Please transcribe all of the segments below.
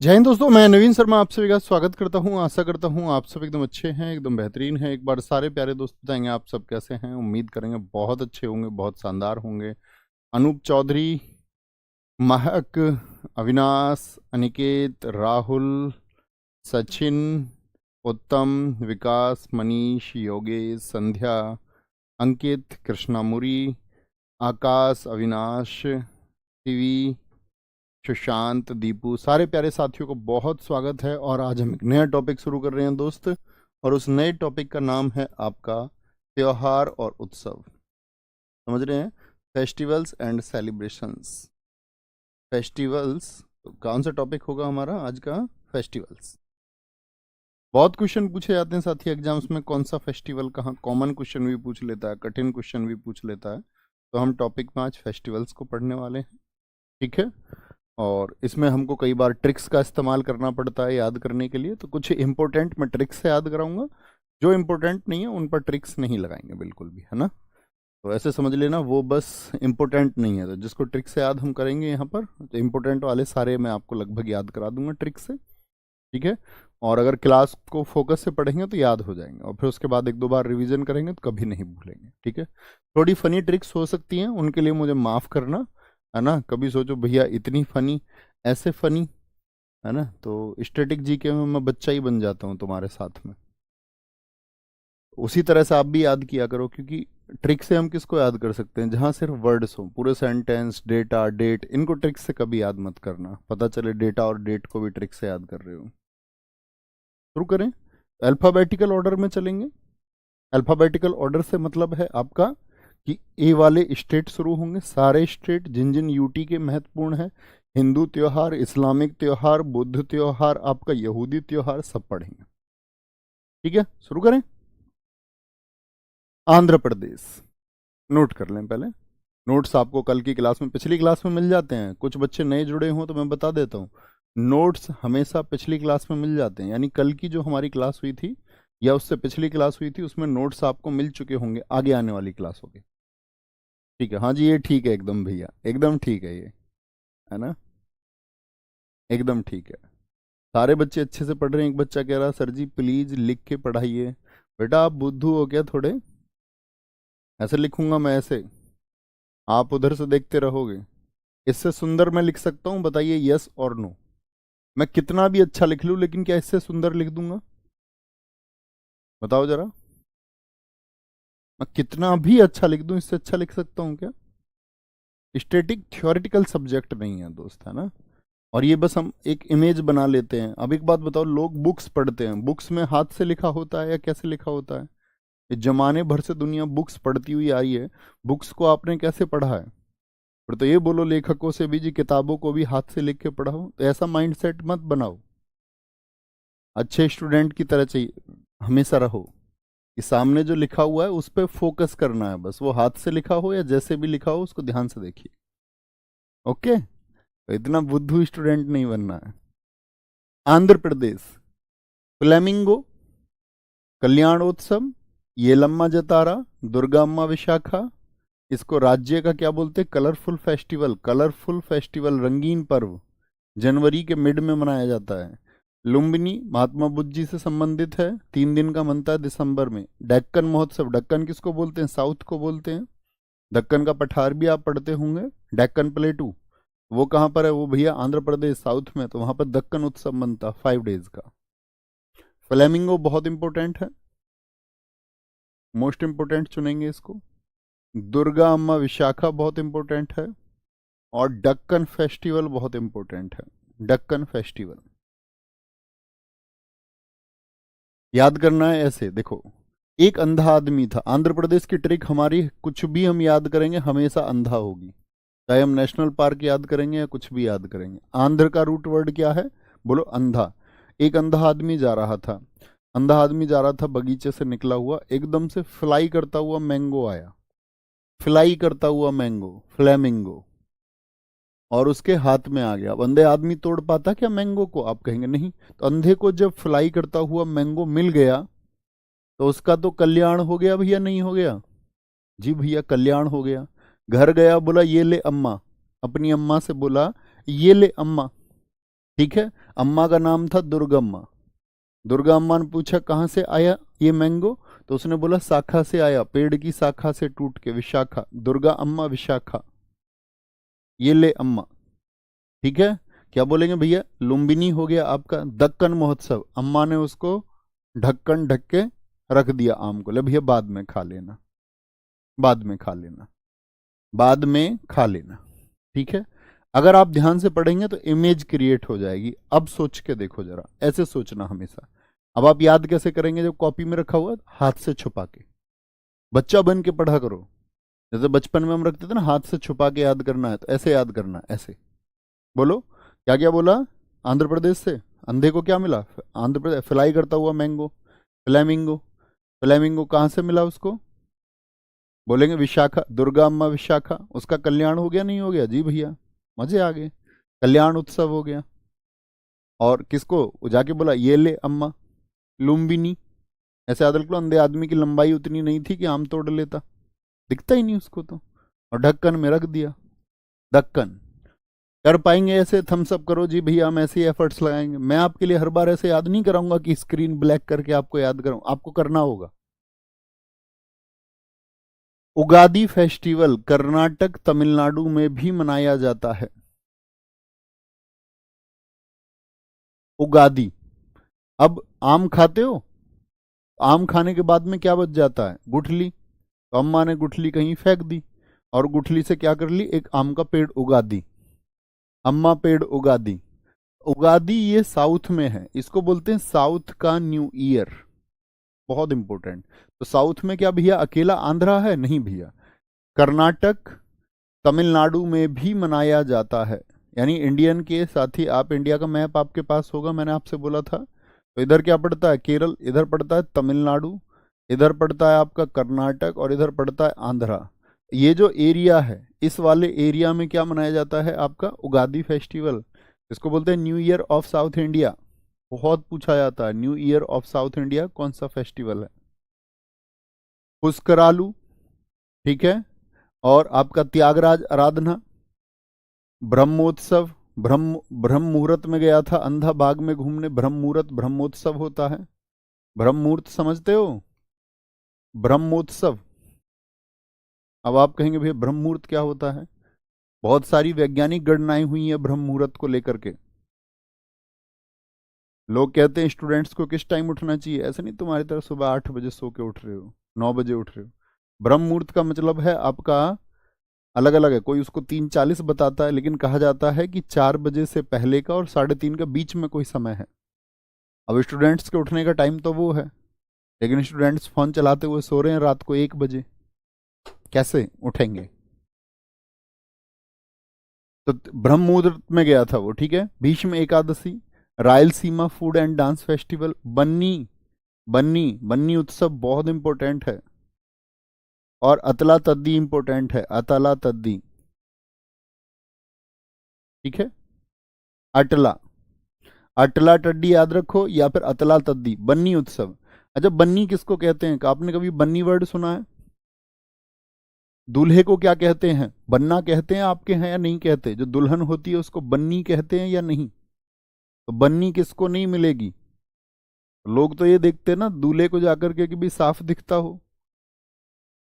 जय हिंद दोस्तों, मैं नवीन शर्मा आप सभी का स्वागत करता हूं। आशा करता हूं आप सब एकदम अच्छे हैं, एकदम बेहतरीन हैं। एक बार सारे प्यारे दोस्त बताएंगे आप सब कैसे हैं। उम्मीद करेंगे बहुत अच्छे होंगे, बहुत शानदार होंगे। अनूप चौधरी, महक, अविनाश, अनिकेत, राहुल, सचिन, उत्तम, विकास, मनीष, योगेश, संध्या, अंकित, कृष्णामुरी, आकाश, अविनाश, टीवी, सुशांत, दीपू, सारे प्यारे साथियों को बहुत स्वागत है। और आज हम एक नया टॉपिक शुरू कर रहे हैं दोस्त, और उस नए टॉपिक का नाम है आपका त्योहार और उत्सव। समझ रहे हैं? Festivals and celebrations. फेस्टिवल्स, तो कौन सा टॉपिक होगा हमारा आज का? फेस्टिवल्स। बहुत क्वेश्चन पूछे जाते हैं साथी एग्जाम्स में, कौन सा फेस्टिवल कहाँ। कॉमन क्वेश्चन भी पूछ लेता है, कठिन क्वेश्चन भी पूछ लेता है। तो हम टॉपिक में आज फेस्टिवल्स को पढ़ने वाले हैं, ठीक है। और इसमें हमको कई बार ट्रिक्स का इस्तेमाल करना पड़ता है याद करने के लिए। तो कुछ इंपॉर्टेंट मैं ट्रिक्स से याद कराऊंगा, जो इंपॉर्टेंट नहीं है उन पर ट्रिक्स नहीं लगाएंगे बिल्कुल भी, है ना। तो ऐसे समझ लेना, वो बस इंपॉर्टेंट नहीं है। तो जिसको ट्रिक से याद हम करेंगे यहाँ पर, तो इंपॉर्टेंट वाले सारे मैं आपको लगभग याद करा दूंगा ट्रिक से, ठीक है। और अगर क्लास को फोकस से पढ़ेंगे तो याद हो जाएंगे, और फिर उसके बाद एक दो बार रिवीजन करेंगे तो कभी नहीं भूलेंगे, ठीक है। थोड़ी फनी ट्रिक्स हो सकती हैं, उनके लिए मुझे माफ़ करना, है ना। कभी सोचो भैया इतनी फनी, ऐसे फनी, है ना। तो स्टैटिक जीके में मैं बच्चा ही बन जाता हूँ तुम्हारे साथ में। उसी तरह से आप भी याद किया करो, क्योंकि ट्रिक से हम किसको याद कर सकते हैं? जहाँ सिर्फ वर्ड्स हो, पूरे सेंटेंस, डेटा, डेट, इनको ट्रिक से कभी याद मत करना। पता चले डेटा और डेट को भी ट्रिक से याद कर रहे हो। शुरू करें। अल्फ़ाबेटिकल ऑर्डर में चलेंगे। अल्फ़ाबेटिकल ऑर्डर से मतलब है आपका कि ए वाले स्टेट शुरू होंगे। सारे स्टेट जिन जिन यूटी के महत्वपूर्ण है, हिंदू त्योहार, इस्लामिक त्योहार, बुद्ध त्योहार, आपका यहूदी त्योहार, सब पढ़ेंगे, ठीक है। शुरू करें। आंध्र प्रदेश। नोट कर लें पहले। नोट्स आपको कल की क्लास में, पिछली क्लास में मिल जाते हैं। कुछ बच्चे नए जुड़े हों तो मैं बता देता हूँ, नोट्स हमेशा पिछली क्लास में मिल जाते हैं। यानी कल की जो हमारी क्लास हुई थी या उससे पिछली क्लास हुई थी, उसमें नोट्स आपको मिल चुके होंगे आगे आने वाली क्लासों के, ठीक है। हाँ जी, ये ठीक है एकदम भैया, एकदम ठीक है ये, है ना, एकदम ठीक है। सारे बच्चे अच्छे से पढ़ रहे हैं। एक बच्चा कह रहा सर जी प्लीज लिख के पढ़ाइए। बेटा आप बुद्धू हो क्या थोड़े? ऐसे लिखूंगा मैं, ऐसे आप उधर से देखते रहोगे। इससे सुंदर मैं लिख सकता हूँ? बताइए यस और नो। मैं कितना भी अच्छा लिख लूँ, लेकिन क्या इससे सुंदर लिख दूंगा? बताओ जरा। मैं कितना भी अच्छा लिख दूं, इससे अच्छा लिख सकता हूँ क्या? स्टैटिक थ्योरेटिकल सब्जेक्ट नहीं है दोस्त, है ना। और ये बस हम एक इमेज बना लेते हैं। अब एक बात बताओ, लोग बुक्स पढ़ते हैं, बुक्स में हाथ से लिखा होता है या कैसे लिखा होता है? ये जमाने भर से दुनिया बुक्स पढ़ती हुई आई है, बुक्स को आपने कैसे पढ़ा है? फिर तो ये बोलो लेखकों से भी जी किताबों को भी हाथ से लिख के पढ़ाओ। तो ऐसा माइंडसेट मत बनाओ। अच्छे स्टूडेंट की तरह चाहिए हमेशा रहो, कि सामने जो लिखा हुआ है उस पर फोकस करना है बस। वो हाथ से लिखा हो या जैसे भी लिखा हो, उसको ध्यान से देखिए, ओके। तो इतना बुद्धू स्टूडेंट नहीं बनना है। आंध्र प्रदेश। फ्लेमिंगो, कल्याणोत्सव, येलम्मा जतारा, दुर्गा अम्मा विशाखा। इसको राज्य का क्या बोलते हैं? Colourful festival. कलरफुल फेस्टिवल, रंगीन पर्व, जनवरी के मिड में मनाया जाता है। लुम्बिनी महात्मा बुद्ध जी से संबंधित है, 3 दिन का मनता है दिसंबर में। डेक्कन महोत्सव, डेक्कन किसको बोलते हैं? साउथ को बोलते हैं। दक्कन का पठार भी आप पढ़ते होंगे, डेक्कन प्लेटू। वो कहाँ पर है? वो भैया आंध्र प्रदेश साउथ में। तो वहां पर दक्कन उत्सव बनता 5 डेज का। फ्लेमिंगो बहुत इंपॉर्टेंट है, मोस्ट इंपॉर्टेंट चुनेंगे इसको। दुर्गा अम्मा विशाखा बहुत इंपॉर्टेंट है, और डक्कन फेस्टिवल बहुत इंपॉर्टेंट है। डक्कन फेस्टिवल याद करना है ऐसे। देखो, एक अंधा आदमी था। आंध्र प्रदेश की ट्रिक हमारी, कुछ भी हम याद करेंगे हमेशा अंधा होगी। चाहे हम नेशनल पार्क याद करेंगे या कुछ भी याद करेंगे, आंध्र का रूट वर्ड क्या है? बोलो अंधा। एक अंधा आदमी जा रहा था, अंधा आदमी जा रहा था, बगीचे से निकला हुआ, एकदम से फ्लाई करता हुआ मैंगो आया। फ्लाई करता हुआ मैंगो, फ्लेमिंगो, और उसके हाथ में आ गया। अब अंधे आदमी तोड़ पाता क्या मैंगो को? आप कहेंगे नहीं। तो अंधे को जब फ्लाई करता हुआ मैंगो मिल गया, तो उसका तो कल्याण हो गया भैया, नहीं हो गया? जी भैया कल्याण हो गया। घर गया, बोला ये ले अम्मा, अपनी अम्मा से बोला ये ले अम्मा, ठीक है। अम्मा का नाम था दुर्गम्मा। दुर्गा अम्मा ने पूछा कहाँ से आया ये मैंगो, तो उसने बोला शाखा से आया, पेड़ की शाखा से टूट के, विशाखा। दुर्गा अम्मा विशाखा, ये ले अम्मा। ठीक है। क्या बोलेंगे भैया? लुम्बिनी हो गया आपका। दक्कन महोत्सव, अम्मा ने उसको ढक्कन ढक के रख दिया आम को, ले भैया बाद में खा लेना, बाद में खा लेना, बाद में खा लेना। ठीक है। अगर आप ध्यान से पढ़ेंगे तो इमेज क्रिएट हो जाएगी। अब सोच के देखो जरा, ऐसे सोचना हमेशा। अब आप याद कैसे करेंगे जब कॉपी में रखा हुआ? हाथ से छुपा के। बच्चा बन के पढ़ा करो। जैसे बचपन में हम रखते थे ना, हाथ से छुपा के याद करना है, तो ऐसे याद करना है, ऐसे। बोलो क्या क्या बोला? आंध्र प्रदेश से अंधे को क्या मिला? आंध्र प्रदेश फ्लाई करता हुआ मैंगो, फ्लैमिंगो। फ्लैमिंगो कहाँ से मिला उसको? बोलेंगे विशाखा, दुर्गा अम्मा विशाखा। उसका कल्याण हो गया नहीं हो गया? जी भैया, मजे आ गए, कल्याण उत्सव हो गया। और किसको जाके बोला? ये ले अम्मा, लुम्बिनी। ऐसे याद रख लो, अंधे आदमी की लंबाई उतनी नहीं थी कि आम तोड़ लेता, दिखता ही नहीं उसको तो, और ढक्कन में रख दिया। दक्कन। कर पाएंगे ऐसे? थम्स अप करो जी भैया, हम ऐसे ही एफर्ट्स लगाएंगे। मैं आपके लिए हर बार ऐसे याद नहीं कराऊंगा कि स्क्रीन ब्लैक करके आपको याद कराऊं, आपको करना होगा। उगादी फेस्टिवल कर्नाटक तमिलनाडु में भी मनाया जाता है। उगादी। अब आम खाते हो? आम खाने के बाद में क्या बच जाता है? गुठली। तो अम्मा ने गुठली कहीं फेंक दी, और गुठली से क्या कर ली? एक आम का पेड़ उगा दी। अम्मा पेड़ उगा दी। उगादी ये साउथ में है, इसको बोलते हैं साउथ का न्यू ईयर। बहुत इंपॉर्टेंट। तो साउथ में क्या भैया अकेला आंध्रा है? नहीं भैया, कर्नाटक तमिलनाडु में भी मनाया जाता है। यानी इंडियन के साथ ही, आप इंडिया का मैप आपके पास होगा, मैंने आपसे बोला था। तो इधर क्या पड़ता है? केरल, इधर पड़ता है तमिलनाडु, इधर पड़ता है आपका कर्नाटक, और इधर पड़ता है आंध्रा। ये जो एरिया है, इस वाले एरिया में क्या मनाया जाता है? आपका उगादी फेस्टिवल। इसको बोलते हैं new year of south India. बहुत पूछा जाता है, new year of south India कौन सा फेस्टिवल है? पुष्करालू। ठीक है। और आपका त्यागराज आराधना, ब्रह्मोत्सव। ब्रह्म मुहूर्त में गया था अंधा बाग में घूमने, ब्रह्म मुहूर्त ब्रह्मोत्सव होता है। ब्रह्म मुहूर्त समझते हो? ब्रह्मोत्सव। अब आप कहेंगे भैया ब्रह्म मुहूर्त क्या होता है? बहुत सारी वैज्ञानिक गणनाएं हुई है ब्रह्म मुहूर्त को लेकर के। लोग कहते हैं स्टूडेंट्स को किस टाइम उठना चाहिए, ऐसे नहीं तुम्हारी तरह सुबह 8 बजे सो के उठ रहे हो, 9 बजे उठ रहे हो। ब्रह्म मुहूर्त का मतलब है आपका अलग अलग है, कोई उसको 3:40 बताता है, लेकिन कहा जाता है कि 4 बजे से पहले का और 3:30 का बीच में कोई समय है। अब स्टूडेंट्स के उठने का टाइम तो वो है, लेकिन स्टूडेंट्स फोन चलाते हुए सो रहे हैं रात को 1 बजे, कैसे उठेंगे? तो ब्रह्म मुहूर्त में गया था वो। ठीक है। Bhishma Ekadashi, Rayalaseema food and dance festival, Banni. Banni Banni Utsav बहुत इंपॉर्टेंट है। और अतला तद्दी इंपॉर्टेंट है, अतला तद्दी। ठीक है। अटला, अटला टड्डी याद रखो, या फिर अतला तद्दी। बन्नी उत्सव। अच्छा, बन्नी किसको कहते हैं? आपने कभी बन्नी वर्ड सुना है? दूल्हे को क्या कहते हैं? बन्ना कहते हैं आपके हैं या नहीं कहते? जो दुल्हन होती है उसको बन्नी कहते हैं या नहीं? तो बन्नी किसको नहीं मिलेगी? लोग तो ये देखते हैं ना दूल्हे को जाकर के कि भी साफ दिखता हो,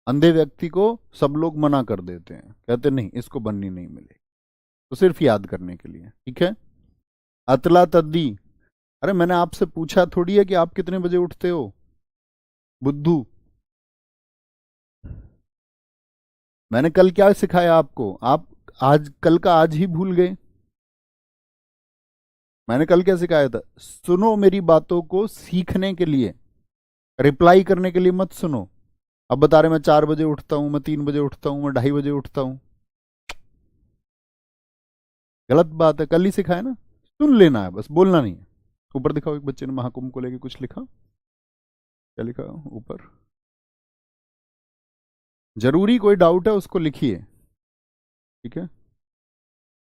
अंधे व्यक्ति को सब लोग मना कर देते हैं, कहते नहीं इसको बन्नी नहीं मिलेगी। तो सिर्फ याद करने के लिए। ठीक है। अतला तद्दी। अरे मैंने आपसे पूछा थोड़ी है कि आप कितने बजे उठते हो, बुद्धू। मैंने कल क्या सिखाया आपको? आप आज कल का आज ही भूल गए। मैंने कल क्या सिखाया था? सुनो मेरी बातों को सीखने के लिए, रिप्लाई करने के लिए मत सुनो। अब बता रहे मैं 4 बजे उठता हूं, मैं 3 बजे उठता हूं, मैं 2:30 बजे उठता हूं। गलत बात है, कल ही सिखाया ना। सुन लेना है बस, बोलना नहीं है। ऊपर दिखाओ, एक बच्चे ने महाकुंभ को लेके कुछ लिखा, क्या लिखा ऊपर? जरूरी कोई डाउट है उसको लिखिए। ठीक है।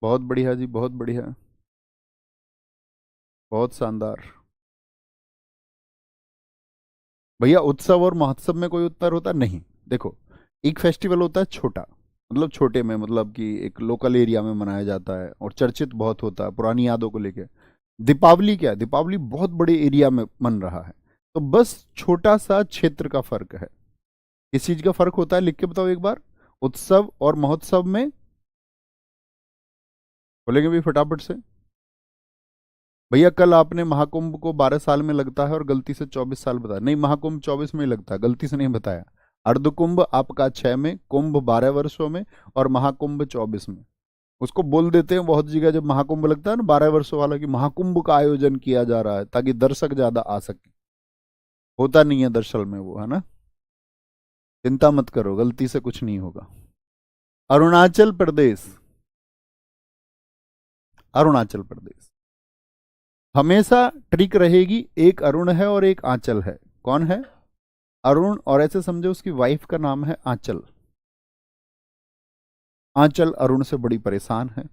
बहुत बढ़िया जी, बहुत बढ़िया, बहुत शानदार। भैया उत्सव और महोत्सव में कोई उत्तर होता नहीं। देखो, एक फेस्टिवल होता है छोटा, छोटे में, मतलब कि एक लोकल एरिया में मनाया जाता है और चर्चित बहुत होता है पुरानी यादों को लेके। दीपावली क्या है, दीपावली बहुत बड़े एरिया में मन रहा है, तो बस छोटा सा क्षेत्र का फर्क है। किस चीज का फर्क होता है, लिख के बताओ एक बार। उत्सव और महोत्सव में, बोलेंगे भी फटाफट से। भैया कल आपने महाकुंभ को 12 साल में लगता है और गलती से 24 साल बताया। नहीं, महाकुंभ 24 में ही लगता है, गलती से नहीं बताया। अर्धकुंभ आपका 6 में, कुंभ 12 वर्षों में और महाकुंभ 24 में। उसको बोल देते हैं बहुत जगह जब महाकुंभ लगता है ना 12 वर्षों वाला, कि महाकुंभ का आयोजन किया जा रहा है ताकि दर्शक ज्यादा आ सके। होता नहीं है दरअसल में वो, है ना। चिंता मत करो, गलती से कुछ नहीं होगा। अरुणाचल प्रदेश, अरुणाचल प्रदेश हमेशा ट्रिक रहेगी। एक अरुण है और एक आंचल है। कौन है? अरुण, और ऐसे समझो उसकी वाइफ का नाम है आंचल। आंचल अरुण से बड़ी परेशान है।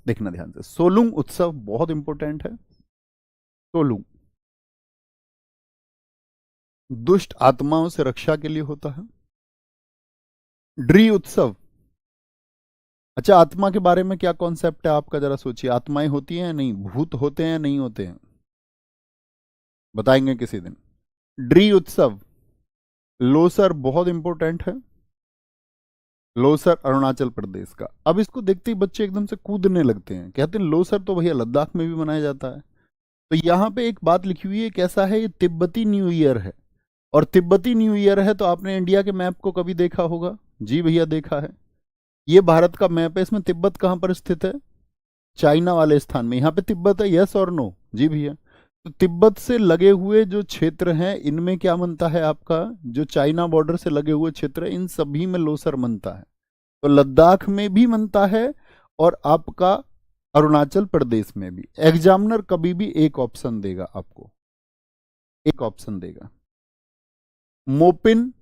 देखना ध्यान से, सोलुंग उत्सव बहुत इंपॉर्टेंट है। सोलुंग दुष्ट आत्माओं से रक्षा के लिए होता है। ड्री उत्सव, अच्छा आत्मा के बारे में क्या कॉन्सेप्ट है आपका, जरा सोचिए। आत्माएं होती हैं या नहीं, भूत होते हैं या नहीं होते हैं, बताएंगे किसी दिन। ड्री उत्सव, लोसर बहुत इंपॉर्टेंट है। लोसर अरुणाचल प्रदेश का। अब इसको देखते ही बच्चे एकदम से कूदने लगते हैं, कहते हैं लोसर तो भैया लद्दाख में भी मनाया जाता है। तो यहाँ पे एक बात लिखी हुई है, कैसा है, ये तिब्बती न्यू ईयर है। और तिब्बती न्यू ईयर है तो आपने इंडिया के मैप को कभी देखा होगा? जी भैया देखा है। ये भारत का मैप है, इसमें तिब्बत कहाँ पर स्थित है? चाइना वाले स्थान में। यहाँ पे तिब्बत है, यस और नो? जी भैया। तो तिब्बत से लगे हुए जो क्षेत्र हैं इनमें क्या बनता है आपका, जो चाइना बॉर्डर से लगे हुए क्षेत्र है इन सभी में लोसर बनता है। तो लद्दाख में भी बनता है और आपका अरुणाचल प्रदेश में भी। एग्जामिनर कभी भी एक ऑप्शन देगा आपको, एक ऑप्शन देगा। मोपिन,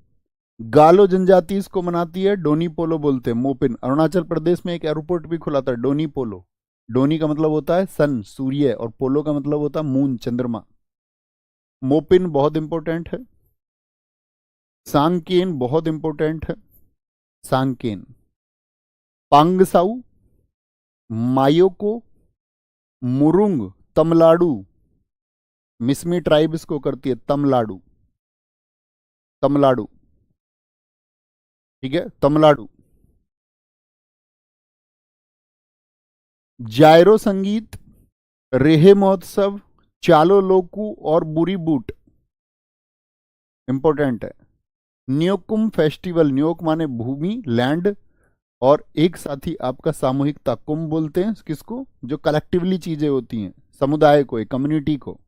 गालो जनजाति इसको मनाती है, डोनी पोलो बोलते हैं। मोपिन, अरुणाचल प्रदेश में एक एयरपोर्ट भी खुला था, डोनी पोलो। डोनी का मतलब होता है सन, सूर्य, और पोलो का मतलब होता है मून, चंद्रमा। मोपिन बहुत इंपॉर्टेंट है। सांकेन बहुत इंपॉर्टेंट है, सांकेन। पांगसाऊ, मायोको, मुरुंग, तमलाडू। मिसमी ट्राइब इसको करती है, तमलाडू, तमलाडू, ठीक है, तमलाडू। जायरो संगीत, रेहे महोत्सव, चालो लोकू और बुरी बूट इंपॉर्टेंट है। न्योकुम फेस्टिवल, न्योक माने भूमि, लैंड, और एक साथी आपका सामूहिकता। कुंभ बोलते हैं किसको, जो कलेक्टिवली चीजें होती हैं, समुदाय को, एक कम्युनिटी को।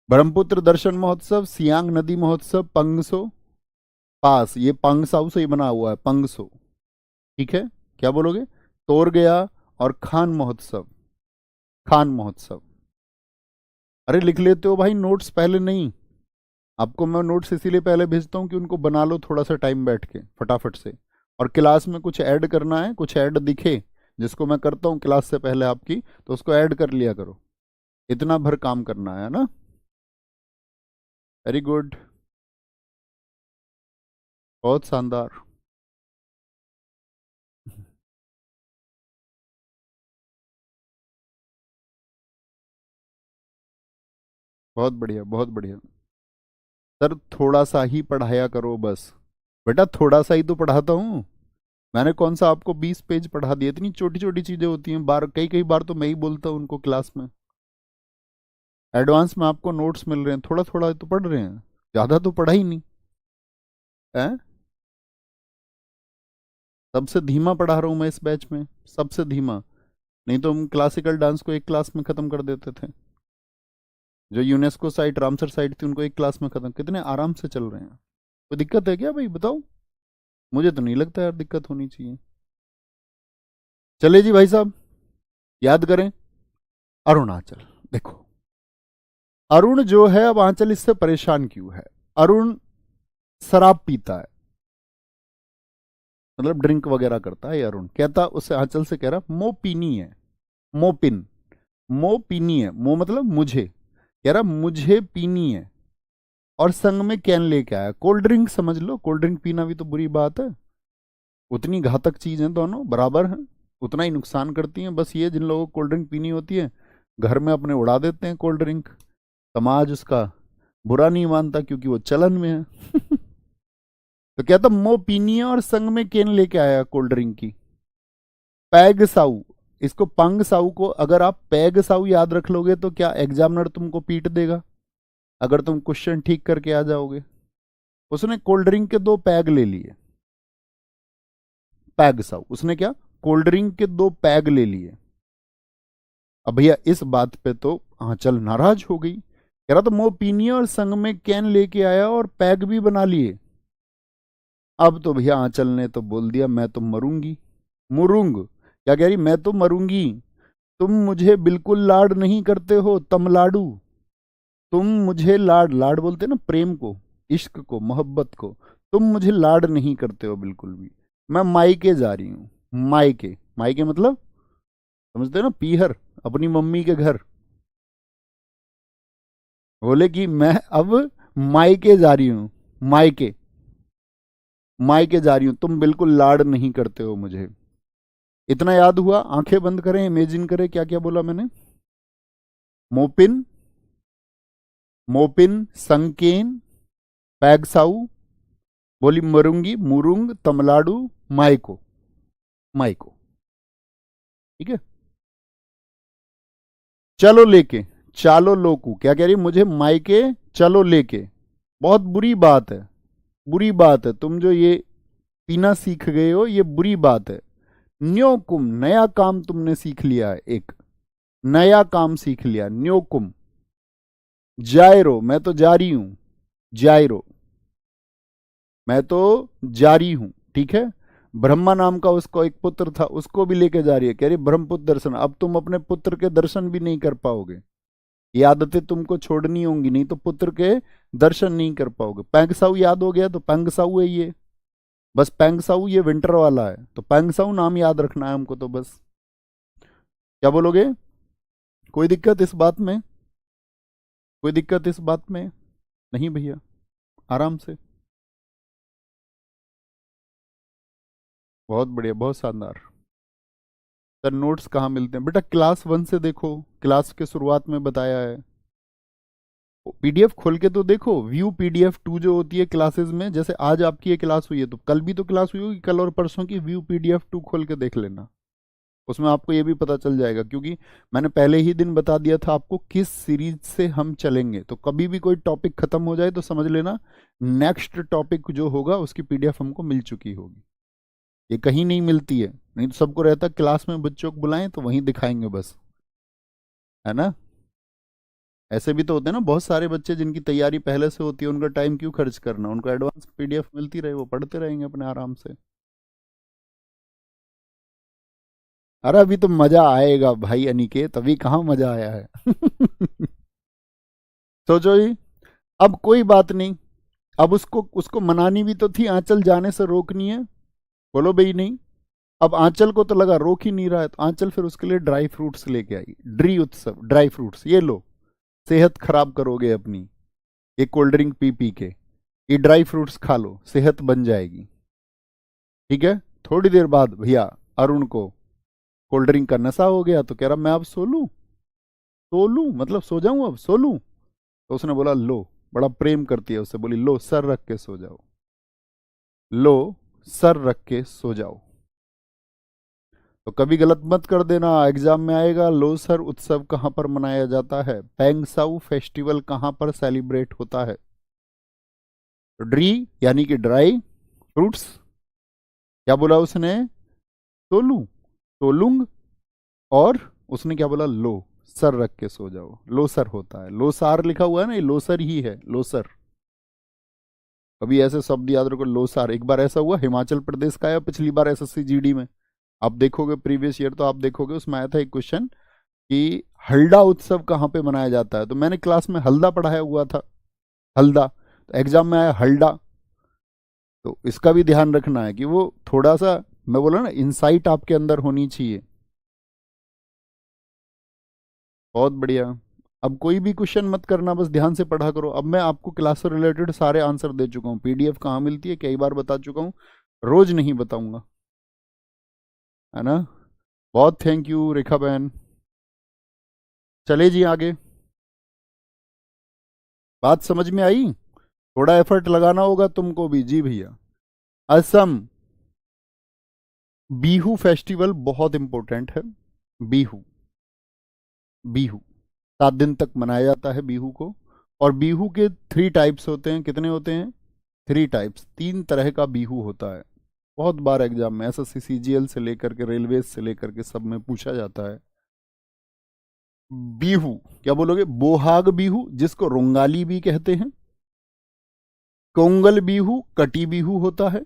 ब्रह्मपुत्र दर्शन महोत्सव, सियांग नदी महोत्सव, पंगसो पास, ये पंगसाउ से ही बना हुआ है, पंगसो, ठीक है। क्या बोलोगे? तोर गया और खान महोत्सव, खान महोत्सव। अरे लिख लेते हो भाई नोट्स पहले? नहीं, आपको मैं नोट्स इसीलिए पहले भेजता हूँ कि उनको बना लो थोड़ा सा टाइम बैठ के फटाफट से। और क्लास में कुछ ऐड करना है, कुछ ऐड दिखे जिसको मैं करता हूँ क्लास से पहले आपकी, तो उसको ऐड कर लिया करो। इतना भर काम करना है ना। वेरी गुड, बहुत शानदार। बहुत बढ़िया, बहुत बढ़िया। सर थोड़ा सा ही पढ़ाया करो बस। बेटा थोड़ा सा ही तो पढ़ाता हूँ, मैंने कौन सा आपको 20 पेज पढ़ा दिए? इतनी छोटी छोटी चीजें होती हैं, बार कई कई बार तो मैं ही बोलता हूँ उनको क्लास में। एडवांस में आपको नोट्स मिल रहे हैं, थोड़ा थोड़ा तो पढ़ रहे हैं, ज्यादा तो पढ़ा ही नहीं है। सबसे धीमा पढ़ा रहा हूँ मैं इस बैच में, सबसे धीमा। नहीं तो हम क्लासिकल डांस को एक क्लास में खत्म कर देते थे। जो यूनेस्को साइट, रामसर साइट थी, उनको एक क्लास में खत्म। कितने आराम से चल रहे हैं। कोई दिक्कत है क्या भाई, बताओ? मुझे तो नहीं लगता यार दिक्कत होनी चाहिए। चले जी भाई साहब, याद करें। अरुणाचल, देखो अरुण जो है, अब आंचल इससे परेशान क्यों है? अरुण शराब पीता है, मतलब ड्रिंक वगैरह करता है। ये अरुण कहता, उससे आंचल से कह रहा मो पीनी है, मोपिन, मो पीनी है, मो मतलब मुझे, कह रहा मुझे पीनी है। और संग में कैन लेके आया, कोल्ड ड्रिंक समझ लो। कोल्ड ड्रिंक पीना भी तो बुरी बात है, उतनी घातक चीज है, दोनों बराबर हैं। उतना ही नुकसान करती हैं। बस ये जिन लोगों को कोल्ड ड्रिंक पीनी होती है घर में अपने उड़ा देते हैं कोल्ड ड्रिंक, समाज उसका बुरा नहीं मानता क्योंकि वो चलन में है। तो कहता मो पीनी है और संग में केन लेके आया कोल्ड ड्रिंक की। पैग साऊ, इसको पंग साऊ को अगर आप पैग साऊ याद रख लोगे तो क्या एग्जामिनर तुमको पीट देगा अगर तुम क्वेश्चन ठीक करके आ जाओगे। उसने कोल्ड ड्रिंक के 2 पैग ले लिए, पैग साऊ, उसने क्या कोल्ड ड्रिंक के 2 पैग ले लिए। अब भैया इस बात पे तो आंचल नाराज हो गई, कह रहा तो मो पीनी और संग में कैन लेके आया और पैग भी बना लिए। अब तो भैया आंचल ने तो बोल दिया मैं तो मरूंगी, मुरुंग क्या कह रही, मैं तो मरूंगी, तुम मुझे बिल्कुल लाड नहीं करते हो तमलाडू, तुम मुझे लाड, लाड बोलते ना प्रेम को, इश्क को, मोहब्बत को, तुम मुझे लाड नहीं करते हो बिल्कुल भी, मैं मायके जा रही हूँ। मायके, मायके मतलब समझते हो ना, पीहर, अपनी मम्मी के घर। बोले कि मैं अब मायके जा रही हूँ, मायके, मायके जा रही हूँ, तुम बिल्कुल लाड नहीं करते हो मुझे। इतना याद हुआ, आंखें बंद करें, इमेजिन करें क्या क्या बोला मैंने। मोपिन, मोपिन, संकेन, पैगसाऊ, बोली मरूंगी, मुरुंग, तमलाडू, मायको, मायको। ठीक है, चलो लेके, चालो लोकू क्या कह रही, मुझे मायके चलो लेके। बहुत बुरी बात है, बुरी बात है, तुम जो ये पीना सीख गए हो ये बुरी बात है। न्योकुम, नया काम तुमने सीख लिया है, एक नया काम सीख लिया, न्योकुम। जायरो, मैं तो जारी हूं, जायरो, मैं तो जारी हूं, ठीक है। ब्रह्मा नाम का उसको एक पुत्र था, उसको भी लेके जा रही है, कह रही ब्रह्मपुत्र दर्शन, अब तुम अपने पुत्र के दर्शन भी नहीं कर पाओगे, ये आदतें तुमको छोड़नी होंगी, नहीं तो पुत्र के दर्शन नहीं कर पाओगे। पैंगसाऊ याद हो गया तो पैंगसाऊ है ये, बस पैंगसाऊ ये विंटर वाला है, तो पैंगसाऊ नाम याद रखना है हमको, तो बस। क्या बोलोगे, कोई दिक्कत इस बात में, कोई दिक्कत इस बात में नहीं भैया, आराम से। बहुत बढ़िया, बहुत शानदार। सर नोट्स कहाँ मिलते हैं बेटा, क्लास 1 से देखो, क्लास के शुरुआत में बताया है। पीडीएफ खोल के तो देखो, व्यू पीडीएफ 2 जो होती है क्लासेस में, जैसे आज आपकी ये क्लास हुई है तो कल भी तो क्लास हुई होगी, कल और परसों की व्यू पीडीएफ 2 खोल के देख लेना, उसमें आपको ये भी पता चल जाएगा, क्योंकि मैंने पहले ही दिन बता दिया था आपको किस सीरीज से हम चलेंगे। तो कभी भी कोई टॉपिक खत्म हो जाए तो समझ लेना नेक्स्ट टॉपिक जो होगा उसकी पीडीएफ हमको मिल चुकी होगी, ये कहीं नहीं मिलती है, नहीं तो सबको रहता क्लास में बच्चों को बुलाएं तो वहीं दिखाएंगे बस, है ना। ऐसे भी तो होते हैं ना बहुत सारे बच्चे जिनकी तैयारी पहले से होती है, उनका टाइम क्यों खर्च करना, उनको एडवांस पीडीएफ मिलती रहे, वो पढ़ते रहेंगे अपने आराम से। अरे अभी तो मजा आएगा भाई अनिकेत, अभी कहाँ मजा आया है। सोचो ही, अब कोई बात नहीं, अब उसको उसको मनानी भी तो थी, आंचल जाने से रोकनी है, बोलो भाई नहीं। अब आंचल को तो लगा रोक ही नहीं रहा है, तो आंचल फिर उसके लिए ड्राई फ्रूट्स लेके आई, ड्री उत्सव ड्राई फ्रूट्स, ये लो, सेहत खराब करोगे अपनी, ये कोल्ड ड्रिंक पी पी के, ये ड्राई फ्रूट्स खा लो, सेहत बन जाएगी। ठीक है, थोड़ी देर बाद भैया अरुण को कोल्ड ड्रिंक का नशा हो गया, तो कह रहा मैं अब सो लूं, सो लूं मतलब सो जाऊं, अब सो लूं। तो उसने बोला लो, बड़ा प्रेम करती है उससे, बोली लो सर रख के सो जाओ, लो सर रख के सो जाओ। तो कभी गलत मत कर देना, एग्जाम में आएगा लोसर उत्सव कहाँ पर मनाया जाता है, पैंगसाऊ फेस्टिवल कहाँ पर सेलिब्रेट होता है। तो ड्री यानी कि ड्राई फ्रूट्स, क्या बोला उसने, सोलू, सोलुंग, और उसने क्या बोला, लो सर रख के सो जाओ, लोसर होता है, लोसार लिखा हुआ है ना, ये लोसर ही है, लोसर। कभी ऐसे शब्द याद रखो, लोसार। एक बार ऐसा हुआ हिमाचल प्रदेश का आया पिछली बार एसएससी जीडी में, आप देखोगे प्रीवियस ईयर तो आप देखोगे उसमें आया था एक क्वेश्चन कि हल्दा उत्सव कहाँ पे मनाया जाता है, तो मैंने क्लास में हल्दा पढ़ाया हुआ था, हल्दा, तो एग्जाम में आया हल्दा। तो इसका भी ध्यान रखना है कि वो थोड़ा सा, मैं बोला ना, इंसाइट आपके अंदर होनी चाहिए। बहुत बढ़िया, अब कोई भी क्वेश्चन मत करना, बस ध्यान से पढ़ा करो। अब मैं आपको क्लास से रिलेटेड सारे आंसर दे चुका हूँ, पीडीएफ कहाँ मिलती है कई बार बता चुका हूँ, रोज नहीं बताऊंगा, है ना। बहुत थैंक यू रेखा बहन। चले जी आगे। बात समझ में आई? थोड़ा एफर्ट लगाना होगा तुमको भी। जी भैया। असम। बीहू फेस्टिवल बहुत इंपॉर्टेंट है। बीहू। बीहू 7 दिन तक मनाया जाता है बीहू को। और बीहू के 3 टाइप्स होते हैं। कितने होते हैं? 3 टाइप्स, 3 तरह का बीहू होता है। बहुत बार एग्जाम में एसएससी सीजीएल से लेकर के रेलवे से लेकर के सब में पूछा जाता है। बीहू क्या बोलोगे? बोहाग बीहू जिसको रोंगाली भी कहते हैं, कोंगल बीहू, कटी बीहू होता है,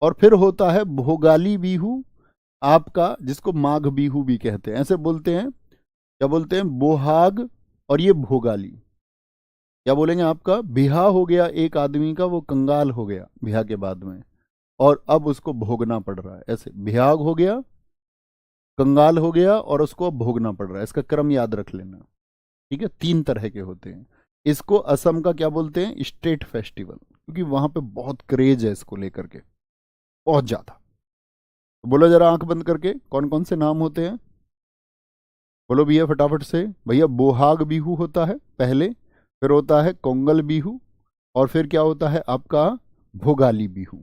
और फिर होता है भोगाली बीहू आपका, जिसको माघ बीहू भी कहते हैं। ऐसे बोलते हैं, क्या बोलते हैं? बोहाग और ये भोगाली। क्या बोलेंगे? आपका बिहा हो गया एक आदमी का, वो कंगाल हो गया बिहा के बाद में, और अब उसको भोगना पड़ रहा है। ऐसे बिहाग हो गया, कंगाल हो गया, और उसको अब भोगना पड़ रहा है। इसका क्रम याद रख लेना। ठीक है, 3 तरह के होते हैं। इसको असम का क्या बोलते हैं? स्टेट फेस्टिवल, क्योंकि वहां पे बहुत क्रेज है इसको लेकर के, बहुत ज्यादा। तो बोलो जरा आंख बंद करके, कौन कौन से नाम होते हैं? बोलो भैया फटाफट से। भैया बोहाग बीहू होता है पहले, फिर होता है कोंगल बीहू, और फिर क्या होता है आपका? भोगाली बीहू।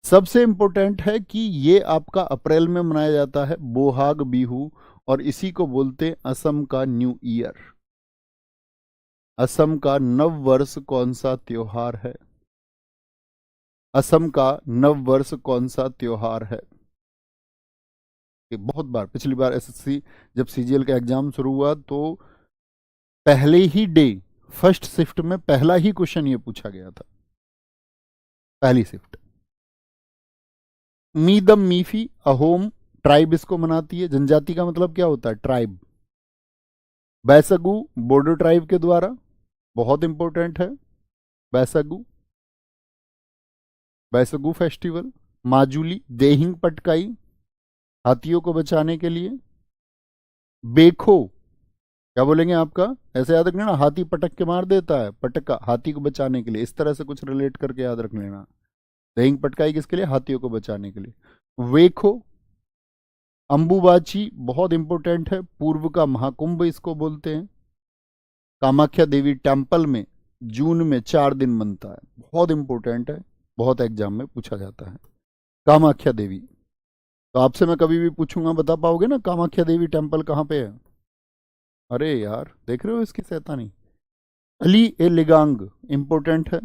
सबसे इंपॉर्टेंट है कि ये आपका अप्रैल में मनाया जाता है बोहाग बीहू, और इसी को बोलते हैं असम का न्यू ईयर। असम का नव वर्ष कौन सा त्योहार है? असम का नव वर्ष कौन सा त्योहार है? ये बहुत बार, पिछली बार एसएससी जब सीजीएल का एग्जाम शुरू हुआ तो पहले ही डे, फर्स्ट शिफ्ट में पहला ही क्वेश्चन ये पूछा गया था। पहली शिफ्ट। मीदम मीफी अहोम ट्राइब इसको मनाती है। जनजाति का मतलब क्या होता है? ट्राइब। बैसगु बोडो ट्राइब के द्वारा, बहुत इंपॉर्टेंट है। बैसगु, बैसगु फेस्टिवल। माजुली देहिंग पटकाई, हाथियों को बचाने के लिए। बेखो क्या बोलेंगे आपका? ऐसे याद रखना ना, हाथी पटक के मार देता है, पटका हाथी को बचाने के लिए। इस तरह से कुछ रिलेट करके याद रख लेना। देहिंग पटकाई किसके लिए? हाथियों को बचाने के लिए। वेखो। अंबुबाची बहुत इंपॉर्टेंट है, पूर्व का महाकुंभ इसको बोलते हैं। कामाख्या देवी टेम्पल में जून में 4 दिन मनता है, बहुत इंपॉर्टेंट है, बहुत एग्जाम में पूछा जाता है। कामाख्या देवी, तो आपसे मैं कभी भी पूछूंगा बता पाओगे ना कामाख्या देवी टेम्पल कहाँ पे है? अरे यार, देख रहे हो इसकी शैतानी। अली ए लिगांग इंपॉर्टेंट है।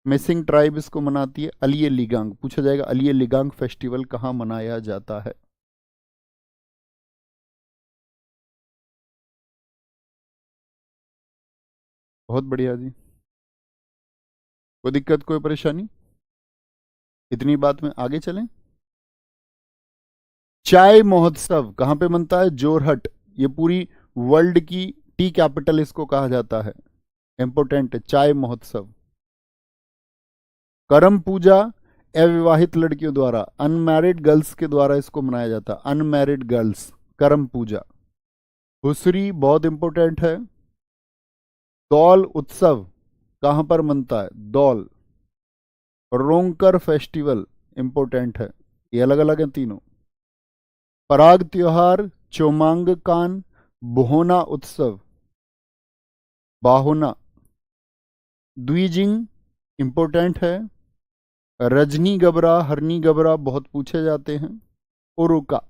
मिसिंग ट्राइब इसको मनाती है। अली ए लिगांग पूछा जाएगा, अली ए लिगांग फेस्टिवल कहाँ मनाया जाता है? बहुत बढ़िया जी। कोई दिक्कत, कोई परेशानी? इतनी बात में आगे चलें। चाय महोत्सव कहाँ पे मनता है? जोरहट। ये पूरी वर्ल्ड की टी कैपिटल इसको कहा जाता है। इंपोर्टेंट है चाय महोत्सव। करम पूजा अविवाहित लड़कियों द्वारा, अनमैरिड गर्ल्स के द्वारा इसको मनाया जाता है। अनमैरिड गर्ल्स, करम पूजा। हुसरी बहुत इंपॉर्टेंट है। दौल उत्सव कहाँ पर मनता है? दौल। रोंगकर फेस्टिवल इंपॉर्टेंट है। ये अलग अलग हैं तीनों। पराग त्योहार, चोमांग कान, बोहना उत्सव, बाहोना। द्विजिंग इंपॉर्टेंट है। रजनी गबरा, हरनी गबरा बहुत पूछे जाते हैं। ओरोका,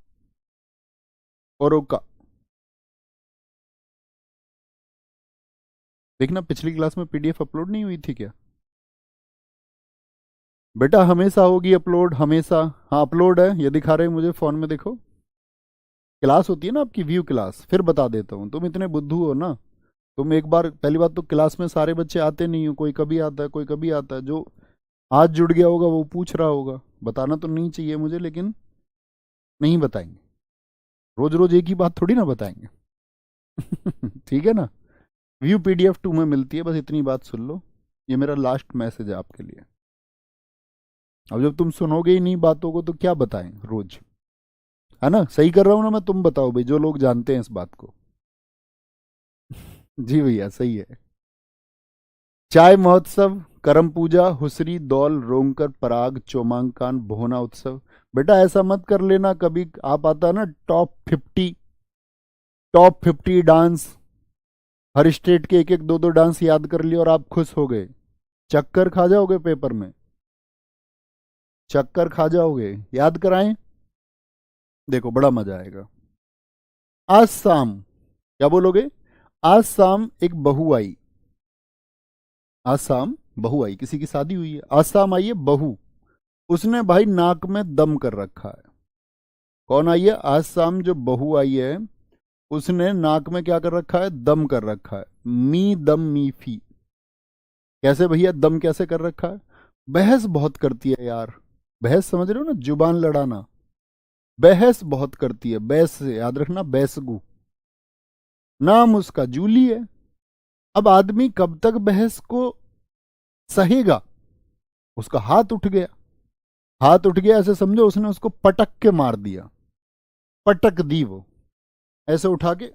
ओरोका। देखना पिछली क्लास में पीडीएफ अपलोड नहीं हुई थी क्या? बेटा हमेशा होगी अपलोड, हमेशा। हाँ अपलोड है, ये दिखा रहे हैं मुझे फोन में, देखो। क्लास होती है ना आपकी व्यू क्लास, फिर बता देता हूँ। तुम इतने बुद्धू हो ना, तुम एक बार, पहली बात तो क्लास में सारे बच्चे आते नहीं हो, कोई कभी आता है, कोई कभी आता है। जो आज जुड़ गया होगा वो पूछ रहा होगा। बताना तो नहीं चाहिए मुझे, लेकिन नहीं बताएंगे। रोज रोज एक ही बात थोड़ी ना बताएंगे। ठीक है ना? व्यू PDF 2 में मिलती है, बस इतनी बात सुन लो। ये मेरा लास्ट मैसेज है आपके लिए। अब जब तुम सुनोगे ही नहीं बातों को तो क्या बताएं रोज? है ना? सही कर रहा हूं ना मैं? तुम बताओ भाई, जो लोग जानते हैं इस बात को। जी भैया सही है। चाय महोत्सव, करम पूजा, हुसरी, दौल, रोंगकर, पराग, चोमांकान, बोहना उत्सव। बेटा ऐसा मत कर लेना, कभी आप आता ना टॉप 50 डांस, हर स्टेट के एक एक दो दो डांस याद कर लिए और आप खुश हो गए। चक्कर खा जाओगे पेपर में, चक्कर खा जाओगे। याद कराएं, देखो बड़ा मजा आएगा। आज शाम, क्या बोलोगे? आज शाम एक बहू आई। आज शाम बहू आई, किसी की शादी हुई है, आज शाम आई है बहू, उसने भाई नाक में दम कर रखा है। कौन आई है? आज शाम जो बहू आई है उसने नाक में क्या कर रखा है? दम कर रखा है। मी दम मी फी। कैसे भैया दम कैसे कर रखा है? बहस बहुत करती है यार। बहस समझ रहे हो ना, जुबान लड़ाना। बहस बहुत करती है, बैस से याद रखना, बैसगु। नाम उसका जूली है। अब आदमी कब तक बहस को सहेगा? उसका हाथ उठ गया, हाथ उठ गया ऐसे समझो, उसने उसको पटक के मार दिया। पटक दी वो, ऐसे उठा के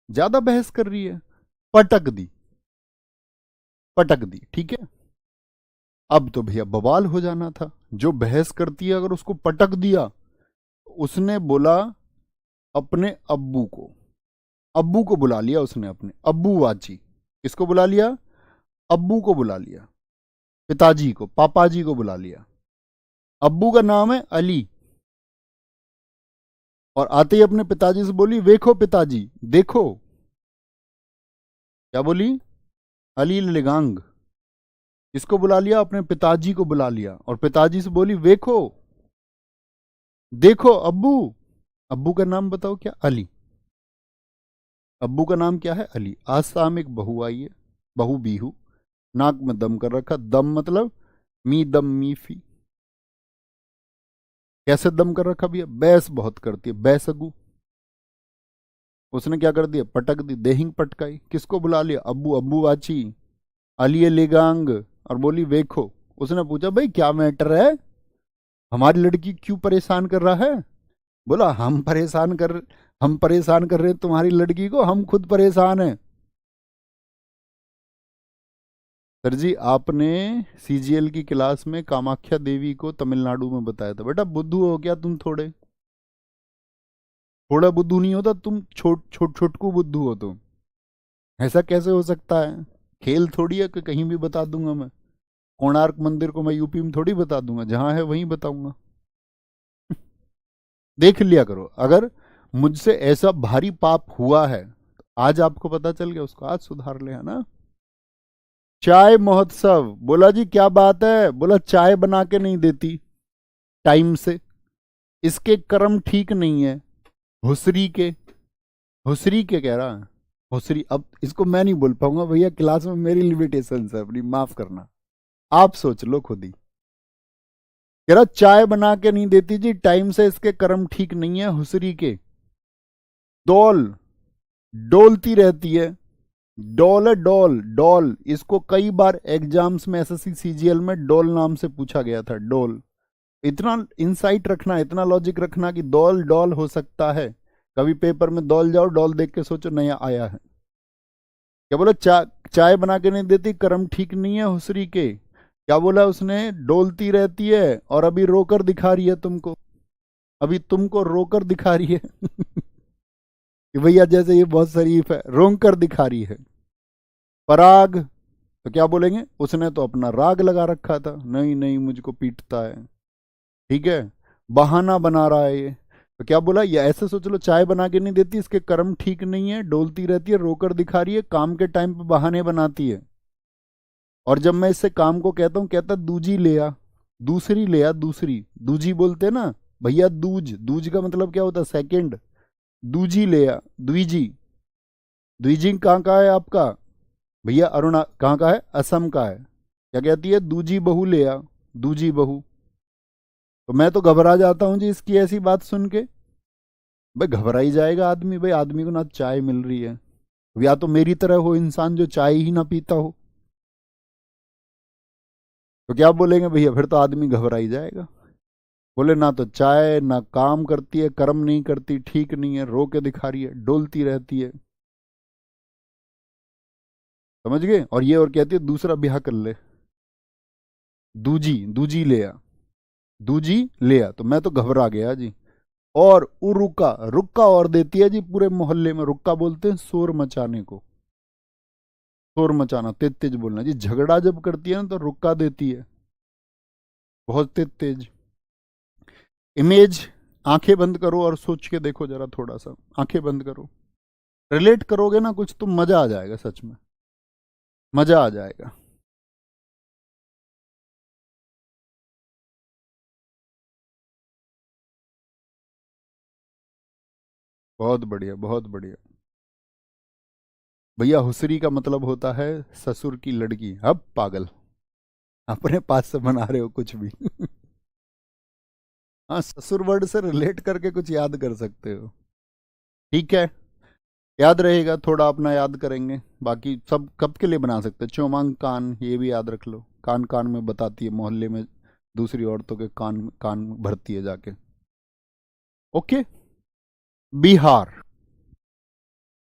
ज्यादा बहस कर रही है, पटक दी, पटक दी, ठीक है। अब तो भैया बवाल हो जाना था। जो बहस करती है अगर उसको पटक दिया, उसने बोला अपने अब्बू को, अब्बू को बुला लिया उसने, अपने अब्बू वाची। किसको बुला लिया? अब्बू को बुला लिया, पिताजी को, पापा जी को बुला लिया। अब्बू का नाम है अली, और आते ही अपने पिताजी से बोली, देखो पिताजी देखो। क्या बोली? अली लिगांग। इसको बुला लिया, अपने पिताजी को बुला लिया, और पिताजी से बोली, देखो देखो अब्बू। अब्बू का नाम बताओ क्या? अली। अब्बू का नाम क्या है? अली। आज शाम एक बहू आई है, बहू बीहू, नाक में दम कर रखा। दम मतलब मी दम मी फी। कैसे दम कर रखा भैया? बैस बहुत करती है, बैसगू। उसने क्या कर दिया? पटक दी, देहिंग पटकाई। किसको बुला लिया? अब्बू, अब्बू वाची, अली लिगांग, और बोली देखो। उसने पूछा, भाई क्या मैटर है, हमारी लड़की क्यों परेशान कर रहा है? बोला, हम परेशान कर रहे हैं तुम्हारी लड़की को, हम खुद परेशान हैं। सर जी आपने सीजीएल की क्लास में कामाख्या देवी को तमिलनाडु में बताया था। बेटा बुद्धू हो क्या तुम? थोड़े थोड़ा बुद्धू नहीं होता तुम, छोटकू बुद्धू हो तुम। ऐसा कैसे हो सकता है? खेल थोड़ी है कि कहीं भी बता दूंगा मैं। कोणार्क मंदिर को मैं यूपी में थोड़ी बता दूंगा, जहां है वहीं बताऊंगा। देख लिया करो, अगर मुझसे ऐसा भारी पाप हुआ है तो आज आपको पता चल गया, उसको आज सुधार ले, है ना। चाय महोत्सव, बोला जी क्या बात है? बोला चाय बना के नहीं देती टाइम से, इसके कर्म ठीक नहीं है। हुसरी के, हुसरी के कह रहा है, हुसरी। अब इसको मैं नहीं बोल पाऊंगा भैया, क्लास में मेरी लिमिटेशन है अपनी, माफ करना। आप सोच लो खुद ही। कह रहा चाय बना के नहीं देती जी टाइम से, इसके कर्म ठीक नहीं है हुसरी के। डोल, डोलती रहती है। डॉल है, डॉल डॉल। इसको कई बार एग्जाम्स में एसएससी सीजीएल में डॉल नाम से पूछा गया था, डॉल। इतना इंसाइट रखना, इतना लॉजिक रखना कि डॉल डॉल हो सकता है। कभी पेपर में डॉल जाओ, डॉल देख के सोचो नया आया है। क्या बोला? चाय बना के नहीं देती, कर्म ठीक नहीं है हुसरी के। क्या बोला उसने? डोलती रहती है और अभी रोकर दिखा रही है तुमको, अभी तुमको रोकर दिखा रही है कि भैया जैसे ये बहुत शरीफ है, रोक कर दिखा रही है। पराग, तो क्या बोलेंगे? उसने तो अपना राग लगा रखा था, नहीं नहीं मुझको पीटता है, ठीक है, बहाना बना रहा है ये। तो क्या बोला? ये ऐसे सोच लो, चाय बना के नहीं देती, इसके कर्म ठीक नहीं है, डोलती रहती है, रोकर दिखा रही है, काम के टाइम पे बहाने बनाती है। और जब मैं इससे काम को कहता हूं, कहता दूजी ले आ, दूसरी ले आ, दूसरी, दूजी बोलते ना भैया, दूज, दूज का मतलब क्या होता है? सेकंड। दूजी ले आ, द्विजी। द्विजी कहाँ का है आपका भैया? अरुणा कहाँ का है? असम का है। क्या कहती है? दूजी बहू ले आ, दूजी बहू। तो मैं तो घबरा जाता हूं जी इसकी ऐसी बात सुन के। भाई घबरा ही जाएगा आदमी, भाई आदमी को ना चाय मिल रही है, या तो मेरी तरह हो इंसान जो चाय ही ना पीता हो, तो क्या बोलेंगे भैया? फिर तो आदमी घबरा ही जाएगा। बोले ना तो चाय, ना काम करती है, कर्म नहीं करती, ठीक नहीं है, रो के दिखा रही है, डोलती रहती है। समझ गए? और ये और कहती है दूसरा ब्याह कर ले, दूजी, दूजी ले आ, दूजी लिया, तो मैं तो घबरा गया जी। और रुका, रुक्का और देती है जी, पूरे मोहल्ले में रुक्का बोलते हैं शोर मचाने को। शोर मचाना, तेज तेज बोलना जी। झगड़ा जब करती है ना तो रुक्का देती है, बहुत तेज तेज। इमेज, आंखें बंद करो और सोच के देखो जरा, थोड़ा सा आंखें बंद करो, रिलेट करोगे ना कुछ तो मजा आ जाएगा, सच में मजा आ जाएगा। बहुत बढ़िया, बहुत बढ़िया। भैया हुसरी का मतलब होता है ससुर की लड़की। अब पागल, अपने पास से बना रहे हो कुछ भी। हाँ, ससुर वर्ड से रिलेट करके कुछ याद कर सकते हो, ठीक है। याद रहेगा, थोड़ा अपना याद करेंगे, बाकी सब कब के लिए बना सकते हैं। चौमांग कान, ये भी याद रख लो, कान कान में बताती है, मोहल्ले में दूसरी औरतों के कान कान भरती है जाके। ओके। बिहार,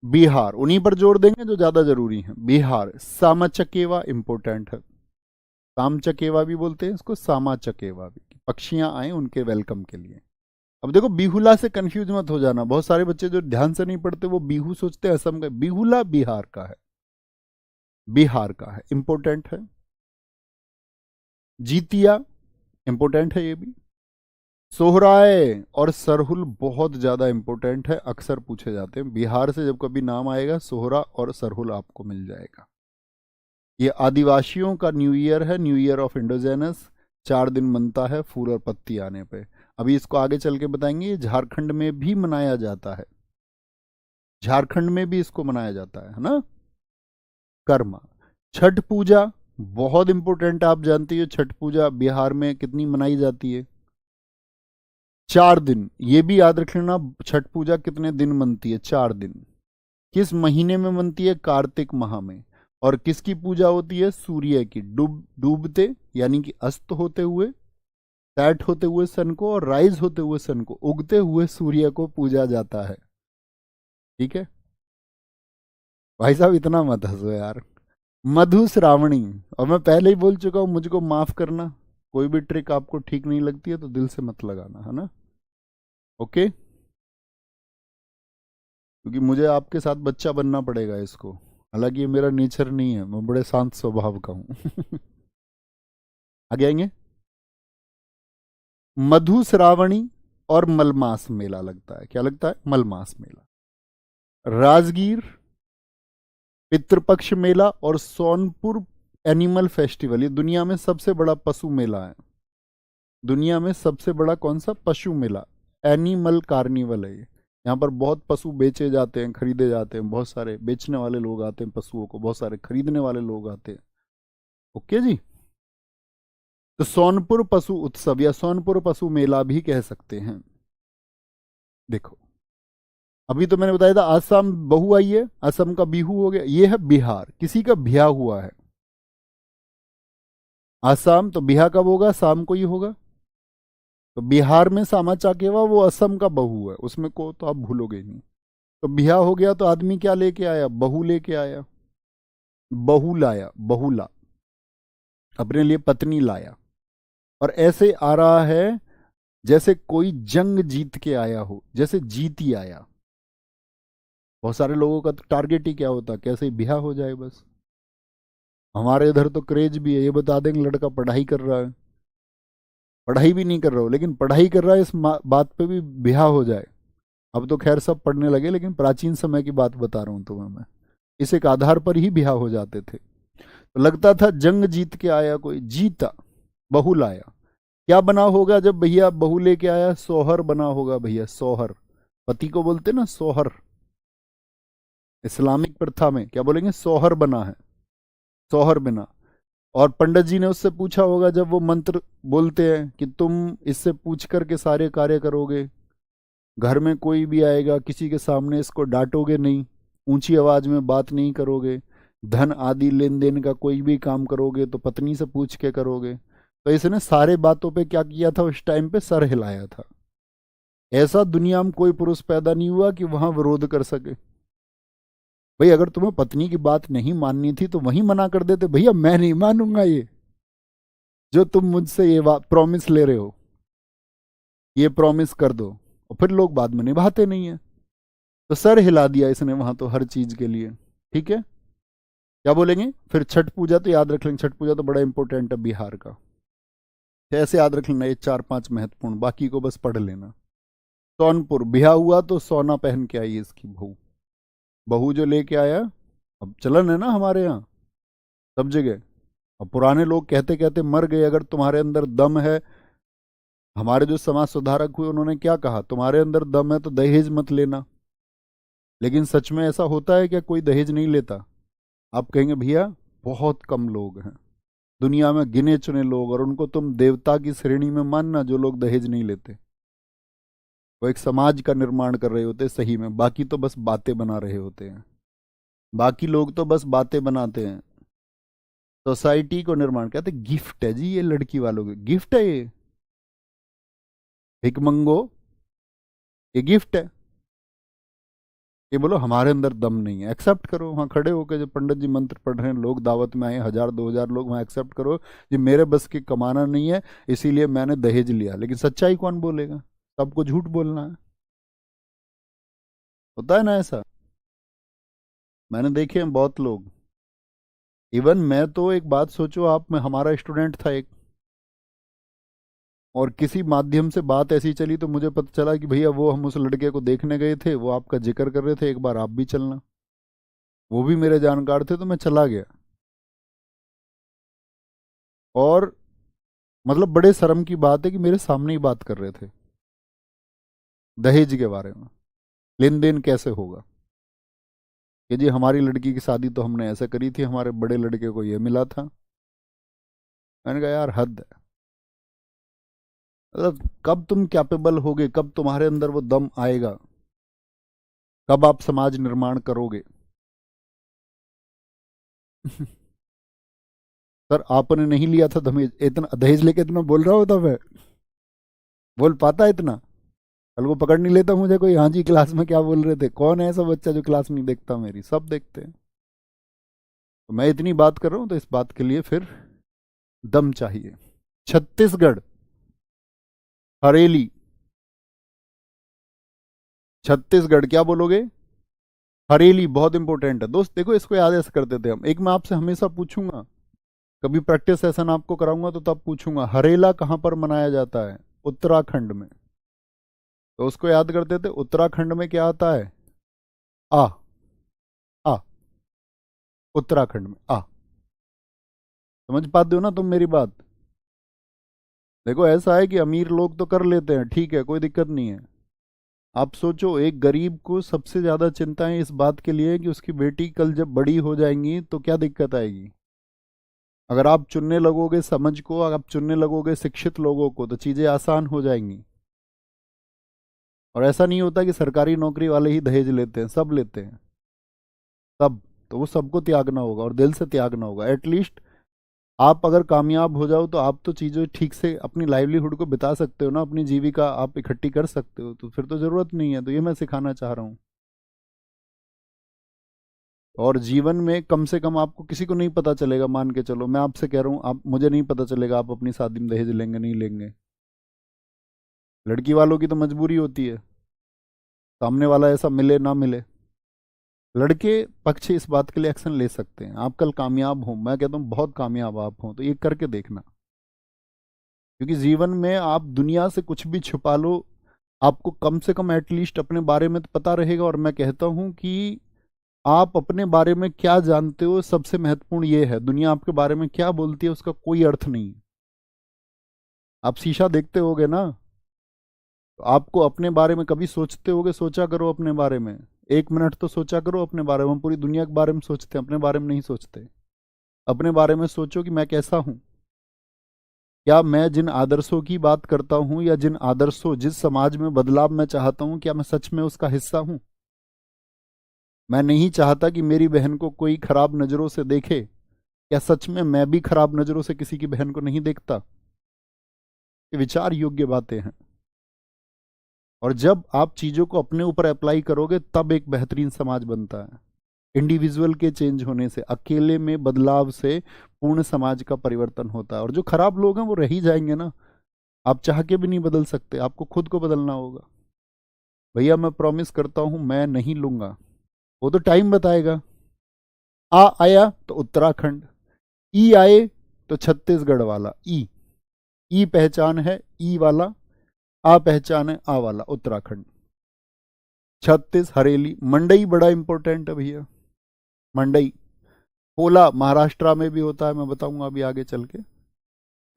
बिहार उन्हीं पर जोर देंगे जो ज्यादा जरूरी है। बिहार, सामा चकेवा इंपॉर्टेंट है। साम चकेवा भी बोलते हैं इसको, सामा चकेवा भी, पक्षियां आए उनके वेलकम के लिए। अब देखो, बिहुला से कंफ्यूज मत हो जाना, बहुत सारे बच्चे जो ध्यान से नहीं पढ़ते वो बिहू सोचते हैं असम का। बिहुला बिहार का है, बिहार का है, इंपॉर्टेंट है। जीतिया इंपॉर्टेंट है ये भी। सोहराय और सरहुल बहुत ज्यादा इंपॉर्टेंट है, अक्सर पूछे जाते हैं। बिहार से जब कभी नाम आएगा, सोहरा और सरहुल आपको मिल जाएगा। ये आदिवासियों का न्यू ईयर है, न्यू ईयर ऑफ इंडोजेनस। 4 दिन मनता है फूल और पत्ती आने पे। अभी इसको आगे चल के बताएंगे। ये झारखंड में भी मनाया जाता है, झारखंड में भी इसको मनाया जाता है ना। कर्मा, छठ पूजा बहुत इंपॉर्टेंट, आप जानती हो छठ पूजा बिहार में कितनी मनाई जाती है। 4 दिन, ये भी याद रख लेना। छठ पूजा कितने दिन मनती है? 4 दिन। किस महीने में मनती है? कार्तिक माह में। और किसकी पूजा होती है? सूर्य की। डूबते यानी कि अस्त होते हुए, सेट होते हुए सन को, और राइज होते हुए सन को, उगते हुए सूर्य को पूजा जाता है, ठीक है। भाई साहब इतना मत हंसो यार। मधु श्रावणी, और मैं पहले ही बोल चुका हूं, मुझको माफ करना, कोई भी ट्रिक आपको ठीक नहीं लगती है तो दिल से मत लगाना, है ना। ओके, क्योंकि मुझे आपके साथ बच्चा बनना पड़ेगा इसको। हालांकि ये मेरा नेचर नहीं है, मैं बड़े शांत स्वभाव का हूं। आगे आएंगे। मधु श्रावणी और मलमास मेला लगता है। क्या लगता है? मलमास मेला। राजगीर पितृपक्ष मेला और सोनपुर एनिमल फेस्टिवल, ये दुनिया में सबसे बड़ा पशु मेला है। दुनिया में सबसे बड़ा कौन सा पशु मेला? एनिमल कार्निवल है ये। यहाँ पर बहुत पशु बेचे जाते हैं, खरीदे जाते हैं, बहुत सारे बेचने वाले लोग आते हैं पशुओं को, बहुत सारे खरीदने वाले लोग आते हैं। ओके जी। तो सोनपुर पशु उत्सव या सोनपुर पशु मेला भी कह सकते हैं। देखो, अभी तो मैंने बताया था आसाम बहू आई है, असम का बिहू हो गया। ये है बिहार, किसी का ब्याह हुआ है। आसाम तो ब्याह कब होगा? शाम को ही होगा। तो बिहार में सामा चाकेवा वो असम का बहू है, उसमें को तो आप भूलोगे ही नहीं। तो ब्याह हो गया तो आदमी क्या लेके आया? बहू लेके आया। बहू लाया, बहुला, अपने लिए पत्नी लाया। और ऐसे आ रहा है जैसे कोई जंग जीत के आया हो, जैसे जीत ही आया। बहुत सारे लोगों का टारगेट ही क्या होता? कैसे ब्याह हो जाए बस। हमारे इधर तो क्रेज भी है, ये बता देंगे लड़का पढ़ाई कर रहा है, पढ़ाई भी नहीं कर रहा हो लेकिन पढ़ाई कर रहा है, इस बात पे भी ब्याह हो जाए। अब तो खैर सब पढ़ने लगे, लेकिन प्राचीन समय की बात बता रहा हूं तुम्हें मैं। इस एक आधार पर ही ब्याह हो जाते थे। तो लगता था जंग जीत के आया कोई, जीता, बहू लाया। क्या बना होगा जब भैया बहू लेके आया? सोहर बना होगा भैया, सोहर। पति को बोलते ना सोहर, इस्लामिक प्रथा में क्या बोलेंगे? सोहर बना है, सोहर बना। और पंडित जी ने उससे पूछा होगा, जब वो मंत्र बोलते हैं कि तुम इससे पूछ करके सारे कार्य करोगे, घर में कोई भी आएगा किसी के सामने इसको डांटोगे नहीं, ऊंची आवाज में बात नहीं करोगे, धन आदि लेन देन का कोई भी काम करोगे तो पत्नी से पूछ के करोगे। तो इसने सारे बातों पे क्या किया था? उस टाइम पे सर हिलाया था। ऐसा दुनिया में कोई पुरुष पैदा नहीं हुआ कि वहां विरोध कर सके। भाई अगर तुम्हें पत्नी की बात नहीं माननी थी तो वहीं मना कर देते, भैया मैं नहीं मानूंगा ये जो तुम मुझसे ये प्रॉमिस ले रहे हो। ये प्रॉमिस कर दो, और फिर लोग बाद में निभाते नहीं है। तो सर हिला दिया इसने वहां तो हर चीज के लिए। ठीक है, क्या बोलेंगे फिर? छठ पूजा तो याद रख लेंगे, छठ पूजा तो बड़ा इंपॉर्टेंट है बिहार का। तो ऐसे याद रख लेना, ये 4-5 महत्वपूर्ण, बाकी को बस पढ़ लेना। सोनपुर ब्याह हुआ तो सोना पहन के आई इसकी बहू। बहू जो लेके आया, अब चलन है ना हमारे यहाँ सब जगह। अब पुराने लोग कहते कहते मर गए, अगर तुम्हारे अंदर दम है, हमारे जो समाज सुधारक हुए उन्होंने क्या कहा, तुम्हारे अंदर दम है तो दहेज मत लेना। लेकिन सच में ऐसा होता है क्या? कोई दहेज नहीं लेता? आप कहेंगे भैया बहुत कम लोग हैं, दुनिया में गिने चुने लोग, और उनको तुम देवता की श्रेणी में मानना जो लोग दहेज नहीं लेते। वो एक समाज का निर्माण कर रहे होते हैं सही में, बाकी तो बस बातें बना रहे होते हैं। बाकी लोग तो बस बातें बनाते हैं। सोसाइटी को निर्माण कहते हैं, गिफ्ट है जी ये लड़की वालों के, गिफ्ट है ये, भिकमंगो, ये गिफ्ट है। ये बोलो हमारे अंदर दम नहीं है, एक्सेप्ट करो। वहां खड़े होकर जो पंडित जी मंत्र पढ़ रहे हैं, लोग दावत में आए 1000-2000 लोग, वहां एक्सेप्ट करो ये मेरे बस की कमाना नहीं है, इसीलिए मैंने दहेज लिया। लेकिन सच्चाई कौन बोलेगा? सबको झूठ बोलना है। होता है ना ऐसा? मैंने देखे हैं बहुत लोग। इवन मैं तो, एक बात सोचो आप, मैं हमारा स्टूडेंट था एक, और किसी माध्यम से बात ऐसी चली तो मुझे पता चला कि भैया वो हम उस लड़के को देखने गए थे, वो आपका जिक्र कर रहे थे, एक बार आप भी चलना। वो भी मेरे जानकार थे तो मैं चला गया। और मतलब बड़े शर्म की बात है कि मेरे सामने ही बात कर रहे थे दहेज के बारे में, लेन देन कैसे होगा। कि जी हमारी लड़की की शादी तो हमने ऐसे करी थी, हमारे बड़े लड़के को ये मिला था। मैंने कहा यार हद है। मतलब कब तुम कैपेबल होगे, कब तुम्हारे अंदर वो दम आएगा, कब आप समाज निर्माण करोगे? सर आपने नहीं लिया था दहेज, इतना दहेज लेके इतना बोल रहा होता मैं? बोल पाता इतना? कल को पकड़ नहीं लेता मुझे कोई, हाँ जी क्लास में क्या बोल रहे थे? कौन है ऐसा बच्चा जो क्लास नहीं देखता मेरी? सब देखते हैं। तो मैं इतनी बात कर रहा हूं तो इस बात के लिए फिर दम चाहिए। छत्तीसगढ़, हरेली। छत्तीसगढ़ क्या बोलोगे? हरेली बहुत इंपॉर्टेंट है दोस्त। देखो इसको याद ऐसे करते थे हम। एक मैं आपसे हमेशा पूछूंगा, कभी प्रैक्टिस सेशन आपको कराऊंगा तो तब पूछूंगा, हरेला कहाँ पर मनाया जाता है? उत्तराखंड में। तो उसको याद करते थे, उत्तराखंड में क्या आता है? आ, आ, उत्तराखंड में आ। समझ पाते हो ना तुम मेरी बात? देखो ऐसा है कि अमीर लोग तो कर लेते हैं, ठीक है, कोई दिक्कत नहीं है। आप सोचो एक गरीब को सबसे ज्यादा चिंताएं इस बात के लिए कि उसकी बेटी कल जब बड़ी हो जाएंगी तो क्या दिक्कत आएगी। अगर आप चुनने लगोगे समझ को, अगर आप चुनने लगोगे शिक्षित लोगों को, तो चीजें आसान हो जाएंगी। और ऐसा नहीं होता कि सरकारी नौकरी वाले ही दहेज लेते हैं, सब लेते हैं, सब। तो वो सबको त्यागना होगा और दिल से त्यागना होगा। एटलीस्ट आप अगर कामयाब हो जाओ तो आप तो चीज़ें ठीक से अपनी लाइवलीहुड को बिता सकते हो ना, अपनी जीविका आप इकट्ठी कर सकते हो, तो फिर तो ज़रूरत नहीं है। तो ये मैं सिखाना चाह रहा हूँ। और जीवन में कम से कम आपको किसी को नहीं पता चलेगा, मान के चलो मैं आपसे कह रहा हूँ, आप, मुझे नहीं पता चलेगा आप अपनी शादी में दहेज लेंगे नहीं लेंगे। लड़की वालों की तो मजबूरी होती है, सामने वाला ऐसा मिले ना मिले। लड़के पक्ष इस बात के लिए एक्शन ले सकते हैं। आप कल कामयाब हो, मैं कहता हूँ बहुत कामयाब आप हो, तो ये करके देखना। क्योंकि जीवन में आप दुनिया से कुछ भी छुपा लो, आपको कम से कम एटलीस्ट अपने बारे में तो पता रहेगा। और मैं कहता हूं कि आप अपने बारे में क्या जानते हो सबसे महत्वपूर्ण ये है। दुनिया आपके बारे में क्या बोलती है उसका कोई अर्थ नहीं है। आप शीशा देखते होगे ना, तो आपको अपने बारे में कभी सोचते होगे? सोचा करो अपने बारे में, 1 मिनट तो सोचा करो अपने बारे में। हम पूरी दुनिया के बारे में सोचते हैं, अपने बारे में नहीं सोचते। अपने बारे में सोचो कि मैं कैसा हूं। क्या मैं जिन आदर्शों की बात करता हूं, या जिन आदर्शों, जिस समाज में बदलाव मैं चाहता हूं, क्या मैं सच में उसका हिस्सा हूं? मैं नहीं चाहता कि मेरी बहन को कोई खराब नजरों से देखे, क्या सच में मैं भी खराब नजरों से किसी की बहन को नहीं देखता? ये विचार योग्य बातें हैं। और जब आप चीजों को अपने ऊपर अप्लाई करोगे तब एक बेहतरीन समाज बनता है। इंडिविजुअल के चेंज होने से, अकेले में बदलाव से पूर्ण समाज का परिवर्तन होता है। और जो खराब लोग हैं वो रह ही जाएंगे ना। आप चाह के भी नहीं बदल सकते, आपको खुद को बदलना होगा। भैया मैं प्रॉमिस करता हूं मैं नहीं लूंगा, वो तो टाइम बताएगा। आ आया तो उत्तराखंड, ई आए तो छत्तीसगढ़ वाला ई पहचान है ई वाला, आ पहचान है आ वाला उत्तराखंड। छत्तीस हरेली, मंडई बड़ा इंपॉर्टेंट है भैया, मंडई। पोला महाराष्ट्र में भी होता है, मैं बताऊंगा अभी आगे चल के।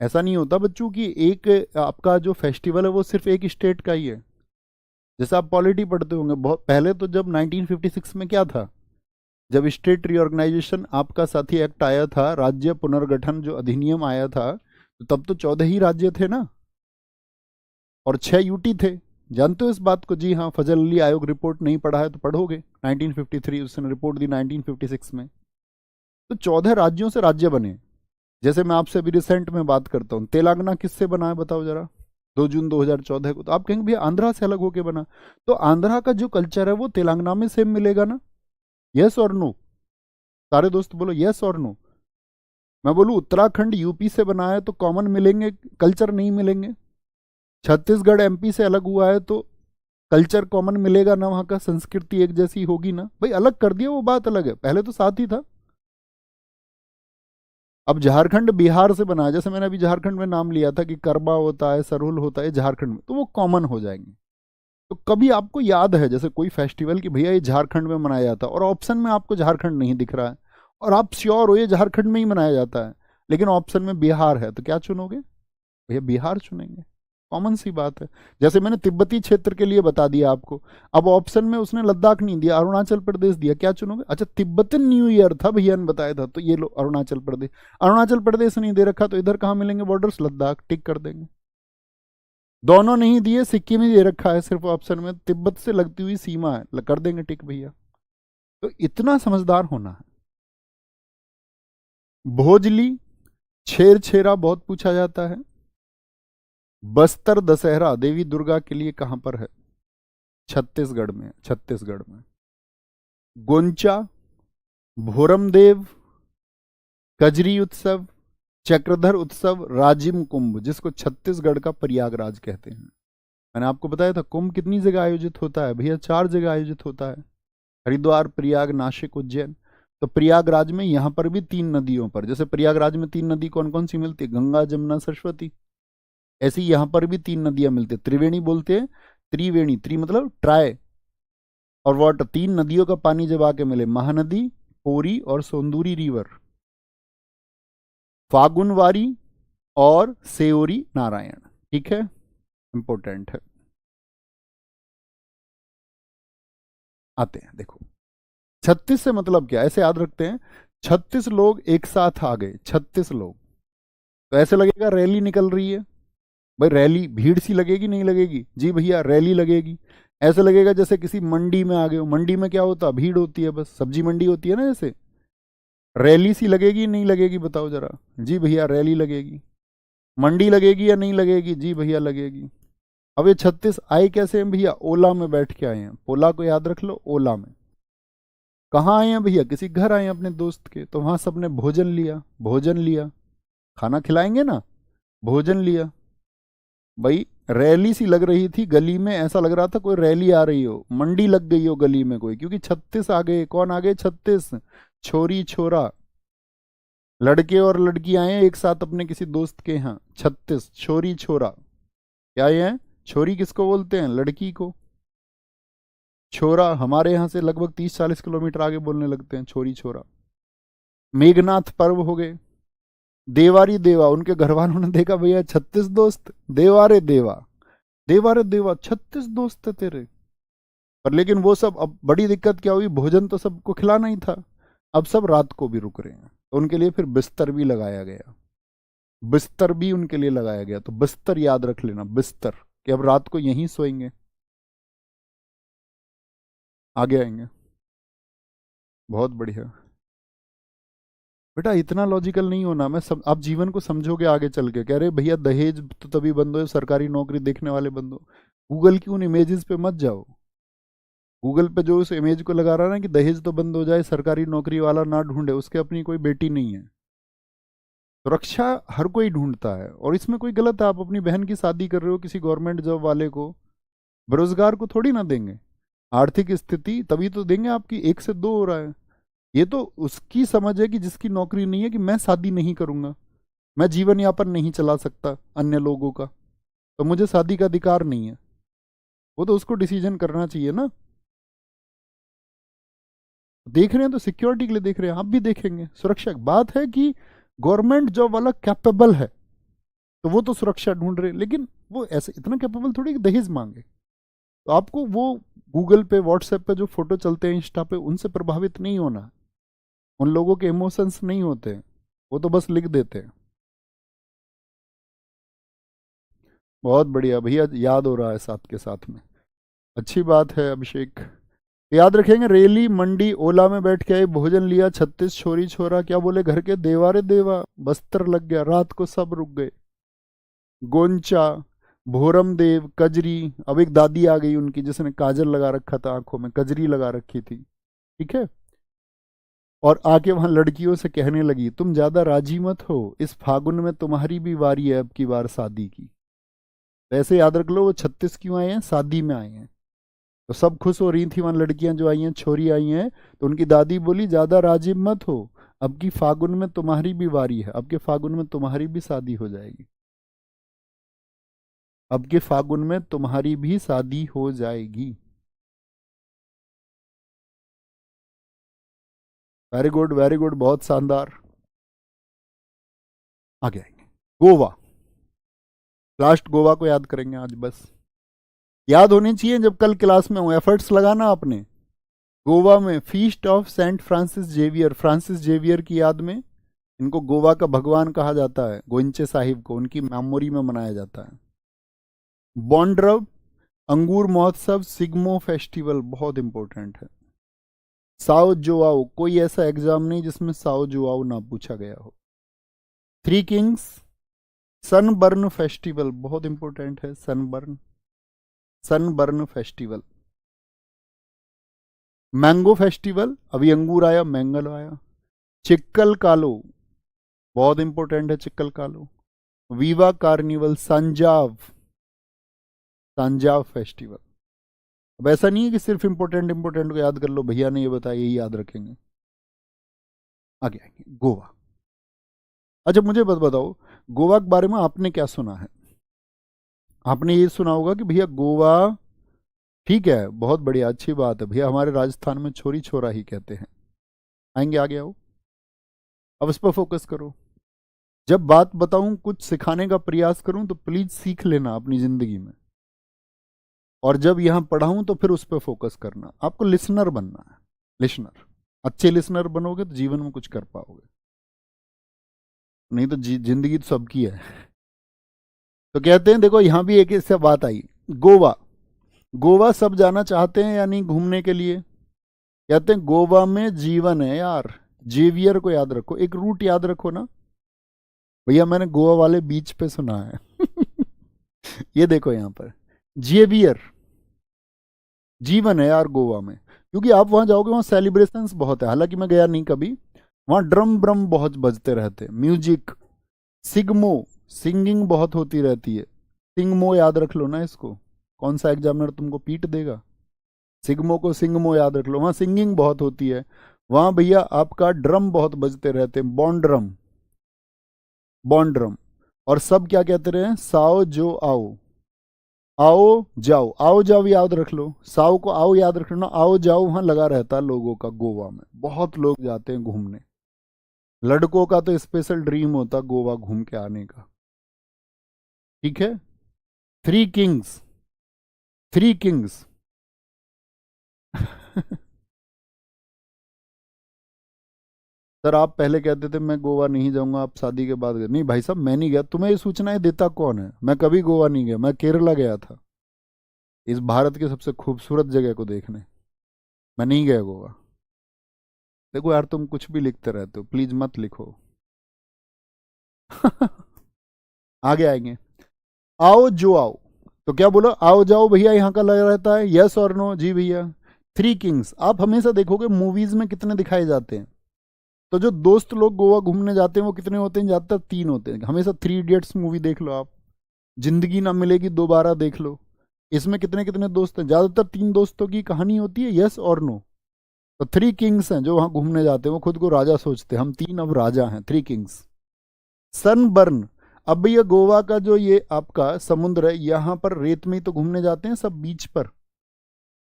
ऐसा नहीं होता बच्चों की एक आपका जो फेस्टिवल है वो सिर्फ एक स्टेट का ही है। जैसे आप पॉलिटी पढ़ते होंगे, बहुत पहले तो जब 1956 में क्या था, जब स्टेट रीऑर्गेनाइजेशन आपका साथी एक्ट आया था, राज्य पुनर्गठन जो अधिनियम आया था, तो तब तो 14 ही राज्य थे ना, और 6 यूटी थे। जानते हो इस बात को? जी हाँ, फजल अली आयोग रिपोर्ट नहीं पढ़ा है तो पढ़ोगे, 1953 उसने रिपोर्ट दी 1956 में। तो 14 राज्यों से राज्य बने। जैसे मैं आपसे अभी रिसेंट में बात करता हूँ, तेलंगाना किससे बना है बताओ जरा, 2 जून 2014 को। तो आप कहेंगे भैया आंध्रा से अलग होके बना, तो आंध्रा का जो कल्चर है वो तेलंगाना में सेम मिलेगा ना? यस और नो? सारे दोस्त बोलो यस और नो। मैं बोलूँ उत्तराखंड यूपी से बना है तो कॉमन मिलेंगे, कल्चर नहीं मिलेंगे। छत्तीसगढ़ एमपी से अलग हुआ है तो कल्चर कॉमन मिलेगा ना, वहां का संस्कृति एक जैसी होगी ना भाई। अलग कर दिया वो बात अलग है, पहले तो साथ ही था। अब झारखंड बिहार से बना है, जैसे मैंने अभी झारखंड में नाम लिया था कि करबा होता है, सरहुल होता है झारखंड में, तो वो कॉमन हो जाएंगे। तो कभी आपको याद है जैसे कोई फेस्टिवल कि भैया ये झारखंड में मनाया जाता है, और ऑप्शन में आपको झारखंड नहीं दिख रहा है, और आप श्योर हो ये झारखंड में ही मनाया जाता है, लेकिन ऑप्शन में बिहार है, तो क्या चुनोगे? भैया बिहार चुनेंगे। कॉमन सी बात है। जैसे मैंने तिब्बती क्षेत्र के लिए बता दिया आपको, अब ऑप्शन में उसने लद्दाख नहीं दिया, अरुणाचल प्रदेश दिया, क्या चुनोगे? अच्छा तिब्बतन न्यू ईयर था भैया ने बताया था, तो ये लो अरुणाचल प्रदेश। अरुणाचल प्रदेश नहीं दे रखा तो इधर कहाँ मिलेंगे बॉर्डर्स? लद्दाख, टिक कर देंगे। दोनों नहीं दिए, सिक्किम ही दे रखा है सिर्फ ऑप्शन में, तिब्बत से लगती हुई सीमा है, कर देंगे टिक भैया। तो इतना समझदार होना है। भोजली, छेर छेरा बहुत पूछा जाता है। बस्तर दशहरा देवी दुर्गा के लिए कहां पर है? छत्तीसगढ़ में, छत्तीसगढ़ में। गोंचा, भोरमदेव, कजरी उत्सव, चक्रधर उत्सव, राजिम कुंभ, जिसको छत्तीसगढ़ का प्रयागराज कहते हैं। मैंने आपको बताया था कुंभ कितनी जगह आयोजित होता है भैया? 4 जगह आयोजित होता है, हरिद्वार, प्रयाग, नासिक, उज्जैन। तो प्रयागराज में यहां पर भी 3 नदियों पर, जैसे प्रयागराज में 3 नदी कौन कौन सी मिलती है? गंगा, जमुना, सरस्वती। ऐसे ही यहां पर भी 3 नदियां मिलती है, त्रिवेणी बोलते हैं, त्रिवेणी, त्रि मतलब ट्राई, और वाटर, 3 नदियों का पानी जब आके मिले, महानदी, पोरी और सोंदूरी रिवर, फागुनवारी और सेओरी नारायण। ठीक है, इंपॉर्टेंट है। आते हैं, देखो 36 से मतलब क्या, ऐसे याद रखते हैं, 36 लोग एक साथ आ गए, 36 लोग। तो ऐसे लगेगा रैली निकल रही है, भाई रैली भीड़ सी लगेगी नहीं लगेगी? जी भैया रैली लगेगी। ऐसे लगेगा जैसे किसी मंडी में आ गए हो, मंडी में क्या होता है? भीड़ होती है, बस सब्जी मंडी होती है ना, जैसे रैली सी लगेगी नहीं लगेगी बताओ जरा? जी भैया रैली लगेगी। मंडी लगेगी या नहीं लगेगी? जी भैया लगेगी। अब ये 36 आए कैसे हैं भैया? ओला में बैठ के आए हैं, पोला को याद रख लो, ओला में। कहाँ आए हैं भैया? किसी घर आए हैं अपने दोस्त के, तो वहां सबने भोजन लिया, भोजन लिया, खाना खिलाएंगे ना, भोजन लिया। भाई रैली सी लग रही थी गली में, ऐसा लग रहा था कोई रैली आ रही हो, मंडी लग गई हो गली में कोई, क्योंकि 36 आ गए। कौन आ गए? 36 छोरी छोरा, लड़के और लड़की आए हैं एक साथ अपने किसी दोस्त के यहाँ। 36 छोरी छोरा, क्या ये है? छोरी किसको बोलते हैं? लड़की को। छोरा हमारे यहाँ से लगभग 30-40 किलोमीटर आगे बोलने लगते हैं छोरी छोरा। मेघनाथ पर्व हो गए, देवारी देवा, उनके घर वालों ने देखा भैया 36 दोस्त, देवारे देवा, देवारे देवा 36 दोस्त थे तेरे। पर लेकिन वो सब, अब बड़ी दिक्कत क्या हुई, भोजन तो सबको खिलाना ही था, अब सब रात को भी रुक रहे हैं, तो उनके लिए फिर बिस्तर भी लगाया गया, बिस्तर भी उनके लिए लगाया गया। तो बिस्तर याद रख लेना, बिस्तर, कि अब रात को यहीं सोएंगे। आगे आएंगे, बहुत बढ़िया बेटा, इतना लॉजिकल नहीं होना। आप जीवन को समझोगे आगे चल के। कह रहे भैया दहेज तो तभी बंद हो सरकारी नौकरी देखने वाले बंद हो। गूगल की उन इमेजेस पे मत जाओ, गूगल पे जो उस इमेज को लगा रहा है ना कि दहेज तो बंद हो जाए, सरकारी नौकरी वाला ना ढूंढे, उसके अपनी कोई बेटी नहीं है, सुरक्षा हर कोई ढूंढता है, और इसमें कोई गलत है। आप अपनी बहन की शादी कर रहे हो किसी गवर्नमेंट जॉब वाले को, बेरोजगार को थोड़ी ना देंगे। आर्थिक स्थिति तभी तो देंगे आपकी, एक से दो हो रहा है। ये तो उसकी समझ है कि जिसकी नौकरी नहीं है, कि मैं शादी नहीं करूंगा, मैं जीवन यापन नहीं चला सकता अन्य लोगों का, तो मुझे शादी का अधिकार नहीं है। वो तो उसको डिसीजन करना चाहिए ना। देख रहे हैं तो सिक्योरिटी के लिए देख रहे हैं, आप भी देखेंगे सुरक्षा की बात है कि गवर्नमेंट जॉब वाला कैपेबल है तो वो तो सुरक्षा ढूंढ रहे, लेकिन वो ऐसे इतना कैपेबल थोड़ी कि दहेज मांगे। तो आपको वो गूगल पे व्हाट्सएप पे जो फोटो चलते हैं इंस्टा पे, उनसे प्रभावित नहीं होना। उन लोगों के इमोशंस नहीं होते हैं, वो तो बस लिख देते हैं। बहुत बढ़िया भैया, याद हो रहा है साथ के साथ में, अच्छी बात है अभिषेक। याद रखेंगे, रेली मंडी ओला में बैठ के आए, भोजन लिया, 36 छोरी छोरा क्या बोले घर के, देवा रे देवा, बस्तर लग गया, रात को सब रुक गए। गोंचा, भोरम देव, कजरी। अब एक दादी आ गई उनकी जिसने काजल लगा रखा था आंखों में, कजरी लगा रखी थी, ठीक है। और आके वहां लड़कियों से कहने लगी, तुम ज्यादा राजी मत हो, इस फागुन में तुम्हारी भी वारी है अब की बार शादी की। वैसे याद रख लो, वो 36 क्यों आए हैं, शादी में आए हैं। तो सब खुश हो रही थी वहां लड़कियां जो आई हैं, छोरी आई हैं। तो उनकी दादी बोली, ज्यादा राजी मत हो, अब की फागुन में तुम्हारी भी वारी है, अब के फागुन में तुम्हारी भी शादी हो जाएगी, अब के फागुन में तुम्हारी भी शादी हो जाएगी। वेरी गुड वेरी गुड, बहुत शानदार। आगे आएंगे, गोवा। लास्ट गोवा को याद करेंगे आज बस, याद होनी चाहिए जब कल क्लास में हो, एफर्ट्स लगाना आपने। गोवा में feast of Saint Francis Xavier, Francis Xavier की याद में इनको गोवा का भगवान कहा जाता है, गोइंचे साहिब को उनकी मेमोरी में मनाया जाता है। बॉन्ड्रव, अंगूर महोत्सव, सिग्मो फेस्टिवल बहुत इंपॉर्टेंट है। साओ जोआओ, कोई ऐसा एग्जाम नहीं जिसमें साओ जोआओ ना पूछा गया हो। थ्री किंग्स, सनबर्न फेस्टिवल बहुत इंपॉर्टेंट है, sunburn, sunburn festival. Mango festival, अभी अंगूर आया, मैंगल आया। चिक्कल कालो बहुत इंपॉर्टेंट है, Chikkal Kalo. Viva carnival, Sanjao, Sanjao festival. अब ऐसा नहीं है कि सिर्फ इंपॉर्टेंट इंपॉर्टेंट को याद कर लो, भैया ने ये बताया यही याद रखेंगे। आगे आएंगे, गोवा। अच्छा मुझे बताओ, गोवा के बारे में आपने क्या सुना है। आपने ये सुना होगा कि भैया गोवा ठीक है, बहुत बढ़िया, अच्छी बात है भैया, हमारे राजस्थान में छोरी छोरा ही कहते हैं। आएंगे, आगे आओ, अब इस पर फोकस करो। जब बात बताऊं, कुछ सिखाने का प्रयास करूं, तो प्लीज सीख लेना अपनी जिंदगी में, और जब यहां पढ़ाऊं तो फिर उस पर फोकस करना। आपको लिसनर बनना है, लिसनर। अच्छे लिसनर बनोगे तो जीवन में कुछ कर पाओगे, नहीं तो जिंदगी तो सबकी है। तो कहते हैं, देखो यहां भी एक इससे बात आई, गोवा। गोवा सब जाना चाहते हैं या नहीं घूमने के लिए। कहते हैं गोवा में जीवन है यार। जेवियर को याद रखो, एक रूट याद रखो ना भैया, मैंने गोवा वाले बीच पे सुना है। ये देखो यहां पर जेवियर, जीवन है यार गोवा में। क्योंकि आप वहां जाओगे, वहां सेलिब्रेशंस बहुत है, हालांकि मैं गया नहीं कभी। वहां ड्रम ब्रम बहुत बजते रहते, म्यूजिक। सिग्मो, सिंगिंग बहुत होती रहती है। सिंगमो याद रख लो ना इसको, कौन सा एग्जामिनर तुमको पीट देगा। सिग्मो को सिंगमो याद रख लो, वहां सिंगिंग बहुत होती है। वहां भैया आपका ड्रम बहुत बजते रहते हैं, बॉन्ड ड्रम, बॉन्ड ड्रम। और सब क्या कहते रहे, साओ जो आओ, आओ जाओ, आओ जाओ याद रख लो, साओ को आओ याद रख लो, आओ जाओ वहां लगा रहता है लोगों का। गोवा में बहुत लोग जाते हैं घूमने, लड़कों का तो स्पेशल ड्रीम होता गोवा घूम के आने का, ठीक है। Three Kings, three Kings. Sir आप पहले कहते थे मैं गोवा नहीं जाऊंगा, आप शादी के बाद गए। नहीं भाई साहब, मैं नहीं गया, तुम्हें ये सूचनाएं देता कौन है। मैं कभी गोवा नहीं गया, मैं केरला गया था, इस भारत की सबसे खूबसूरत जगह को देखने। मैं नहीं गया गोवा। देखो यार, तुम कुछ भी लिखते रहते हो, प्लीज मत लिखो। आगे आएंगे, आओ जो आओ। तो क्या बोलो, आओ जाओ भैया यहाँ का लगा रहता है, यस और नो, जी भैया। थ्री किंग्स आप हमेशा देखोगे मूवीज में कितने दिखाए जाते हैं, तो जो दोस्त लोग गोवा घूमने जाते हैं वो कितने होते हैं? ज़्यादातर 3 होते हैं। हमेशा 3 इडियट्स मूवी देख लो आप, जिंदगी ना मिलेगी दोबारा देख लो, इसमें कितने कितने दोस्त हैं? ज़्यादातर 3 दोस्तों की कहानी होती है, यस और नो। तो 3 किंग्स हैं जो वहाँ घूमने जाते हैं, वो खुद को राजा सोचते हैं, हम 3 अब राजा हैं, 3 किंग्स। सनबर्न, अब भैया गोवा का जो ये आपका समुद्र है, यहाँ पर रेत में ही तो घूमने जाते हैं सब, बीच पर।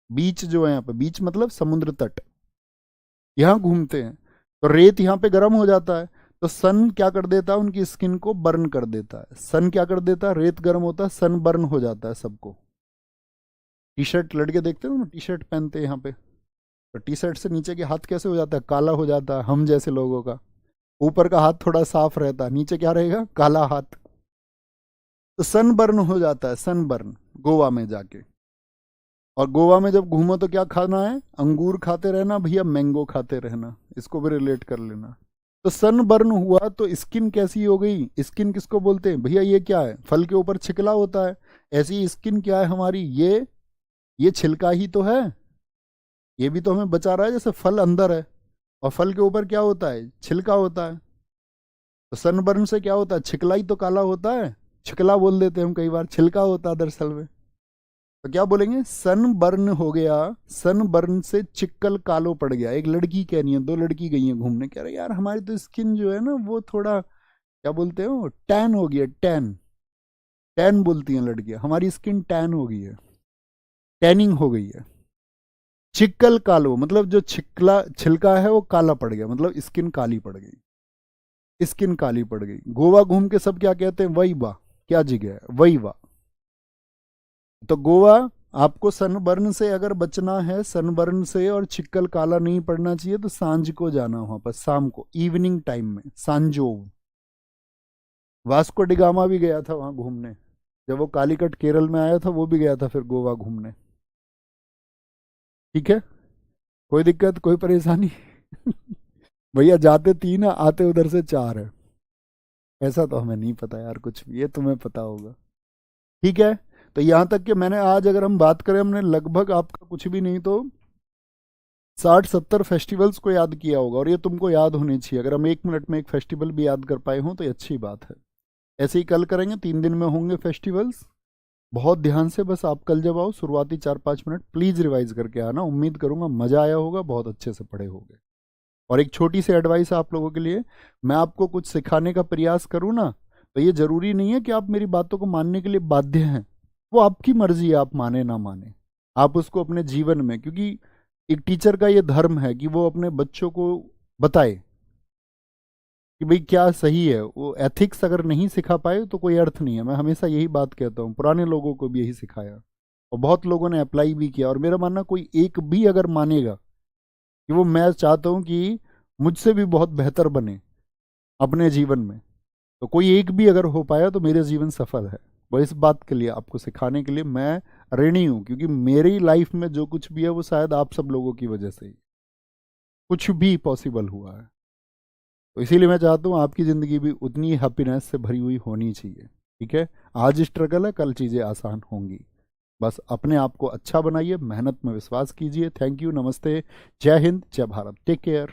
बीच जो है यहाँ पे, बीच मतलब समुद्र तट, यहाँ घूमते हैं। तो रेत यहाँ पे गर्म हो जाता है, तो सन क्या कर देता है? उनकी स्किन को बर्न कर देता है। सन क्या कर देता है? रेत गर्म होता है, सन बर्न हो जाता है सबको। टी शर्ट लड़के देखते हो ना, टी शर्ट पहनते हैं यहाँ पे, तो टी शर्ट से नीचे के हाथ कैसे हो जाता है? काला हो जाता है हम जैसे लोगों का। ऊपर का हाथ थोड़ा साफ रहता है, नीचे क्या रहेगा? काला हाथ। तो सनबर्न हो जाता है, सनबर्न गोवा में जाके। और गोवा में जब घूमो तो क्या खाना है? अंगूर खाते रहना भैया, मैंगो खाते रहना, इसको भी रिलेट कर लेना। तो सनबर्न हुआ तो स्किन कैसी हो गई? स्किन किसको बोलते हैं भैया? ये क्या है? फल के ऊपर छिकला होता है, ऐसी स्किन क्या है हमारी? ये छिलका ही तो है, ये भी तो हमें बचा रहा है। जैसे फल अंदर है और फल के ऊपर क्या होता है? छिलका होता है। तो सनबर्न से क्या होता है? छिकला ही तो काला होता है, छिकला बोल देते हैं हम कई बार, छिलका होता है दरअसल में। तो क्या बोलेंगे? सनबर्न हो गया, सनबर्न से चिक्कल कालो पड़ गया। एक लड़की कह रही है, 2 लड़की गई हैं घूमने, कह रहे यार हमारी तो स्किन जो है ना वो थोड़ा, क्या बोलते हो, टैन हो गई है, टैन। टैन बोलती हैं लड़कियां, हमारी स्किन टैन हो गई है, टैनिंग हो गई है। चिक्कल कालो मतलब जो छिकला छिलका है वो काला पड़ गया, मतलब स्किन काली पड़ गई, स्किन काली पड़ गई। गोवा घूम के सब क्या कहते हैं? वही वाह, क्या जगह है, वही वाह। तो गोवा, आपको सनबर्न से अगर बचना है, सनबर्न से और चिक्कल काला नहीं पड़ना चाहिए, तो सांझ को जाना वहां पर, शाम को, इवनिंग टाइम में, सांजोव। वास्को डिगामा भी गया था वहां घूमने, जब वो कालीकट केरल में आया था वो भी गया था फिर गोवा घूमने। ठीक है, कोई दिक्कत, कोई परेशानी? भैया जाते 3 है, आते उधर से 4 है। ऐसा तो हमें नहीं पता यार कुछ भी, ये तुम्हें पता होगा। ठीक है, तो यहाँ तक कि मैंने आज, अगर हम बात करें, हमने लगभग आपका कुछ भी नहीं तो 60-70 फेस्टिवल्स को याद किया होगा, और ये तुमको याद होनी चाहिए। अगर हम 1 मिनट में एक फेस्टिवल भी याद कर पाए हों तो ये अच्छी बात है। ऐसे ही कल करेंगे, 3 दिन में होंगे फेस्टिवल्स। बहुत ध्यान से, बस आप कल जब आओ शुरुआती 4-5 मिनट प्लीज़ रिवाइज करके आना, उम्मीद करूंगा मज़ा आया होगा, बहुत अच्छे से पढ़े होंगे। और एक छोटी सी एडवाइस आप लोगों के लिए, मैं आपको कुछ सिखाने का प्रयास करूँ ना, तो ये ज़रूरी नहीं है कि आप मेरी बातों को मानने के लिए बाध्य हैं, वो आपकी मर्जी है, आप माने ना माने। आप उसको अपने जीवन में, क्योंकि एक टीचर का ये धर्म है कि वो अपने बच्चों को बताए कि भाई क्या सही है। वो एथिक्स अगर नहीं सिखा पाए तो कोई अर्थ नहीं है। मैं हमेशा यही बात कहता हूँ, पुराने लोगों को भी यही सिखाया और बहुत लोगों ने अप्लाई भी किया। और मेरा मानना, कोई एक भी अगर मानेगा कि वो, मैं चाहता हूँ कि मुझसे भी बहुत बेहतर बने अपने जीवन में, तो कोई एक भी अगर हो पाया तो मेरे जीवन सफल है। वो इस बात के लिए, आपको सिखाने के लिए मैं ऋणी हूँ, क्योंकि मेरी लाइफ में जो कुछ भी है वो शायद आप सब लोगों की वजह से ही कुछ भी पॉसिबल हुआ है। तो इसीलिए मैं चाहता हूँ आपकी ज़िंदगी भी उतनी हैप्पीनेस से भरी हुई होनी चाहिए। ठीक है, आज स्ट्रगल है, कल चीज़ें आसान होंगी। बस अपने आप को अच्छा बनाइए, मेहनत में विश्वास कीजिए। थैंक यू, नमस्ते, जय हिंद, जय भारत, टेक केयर।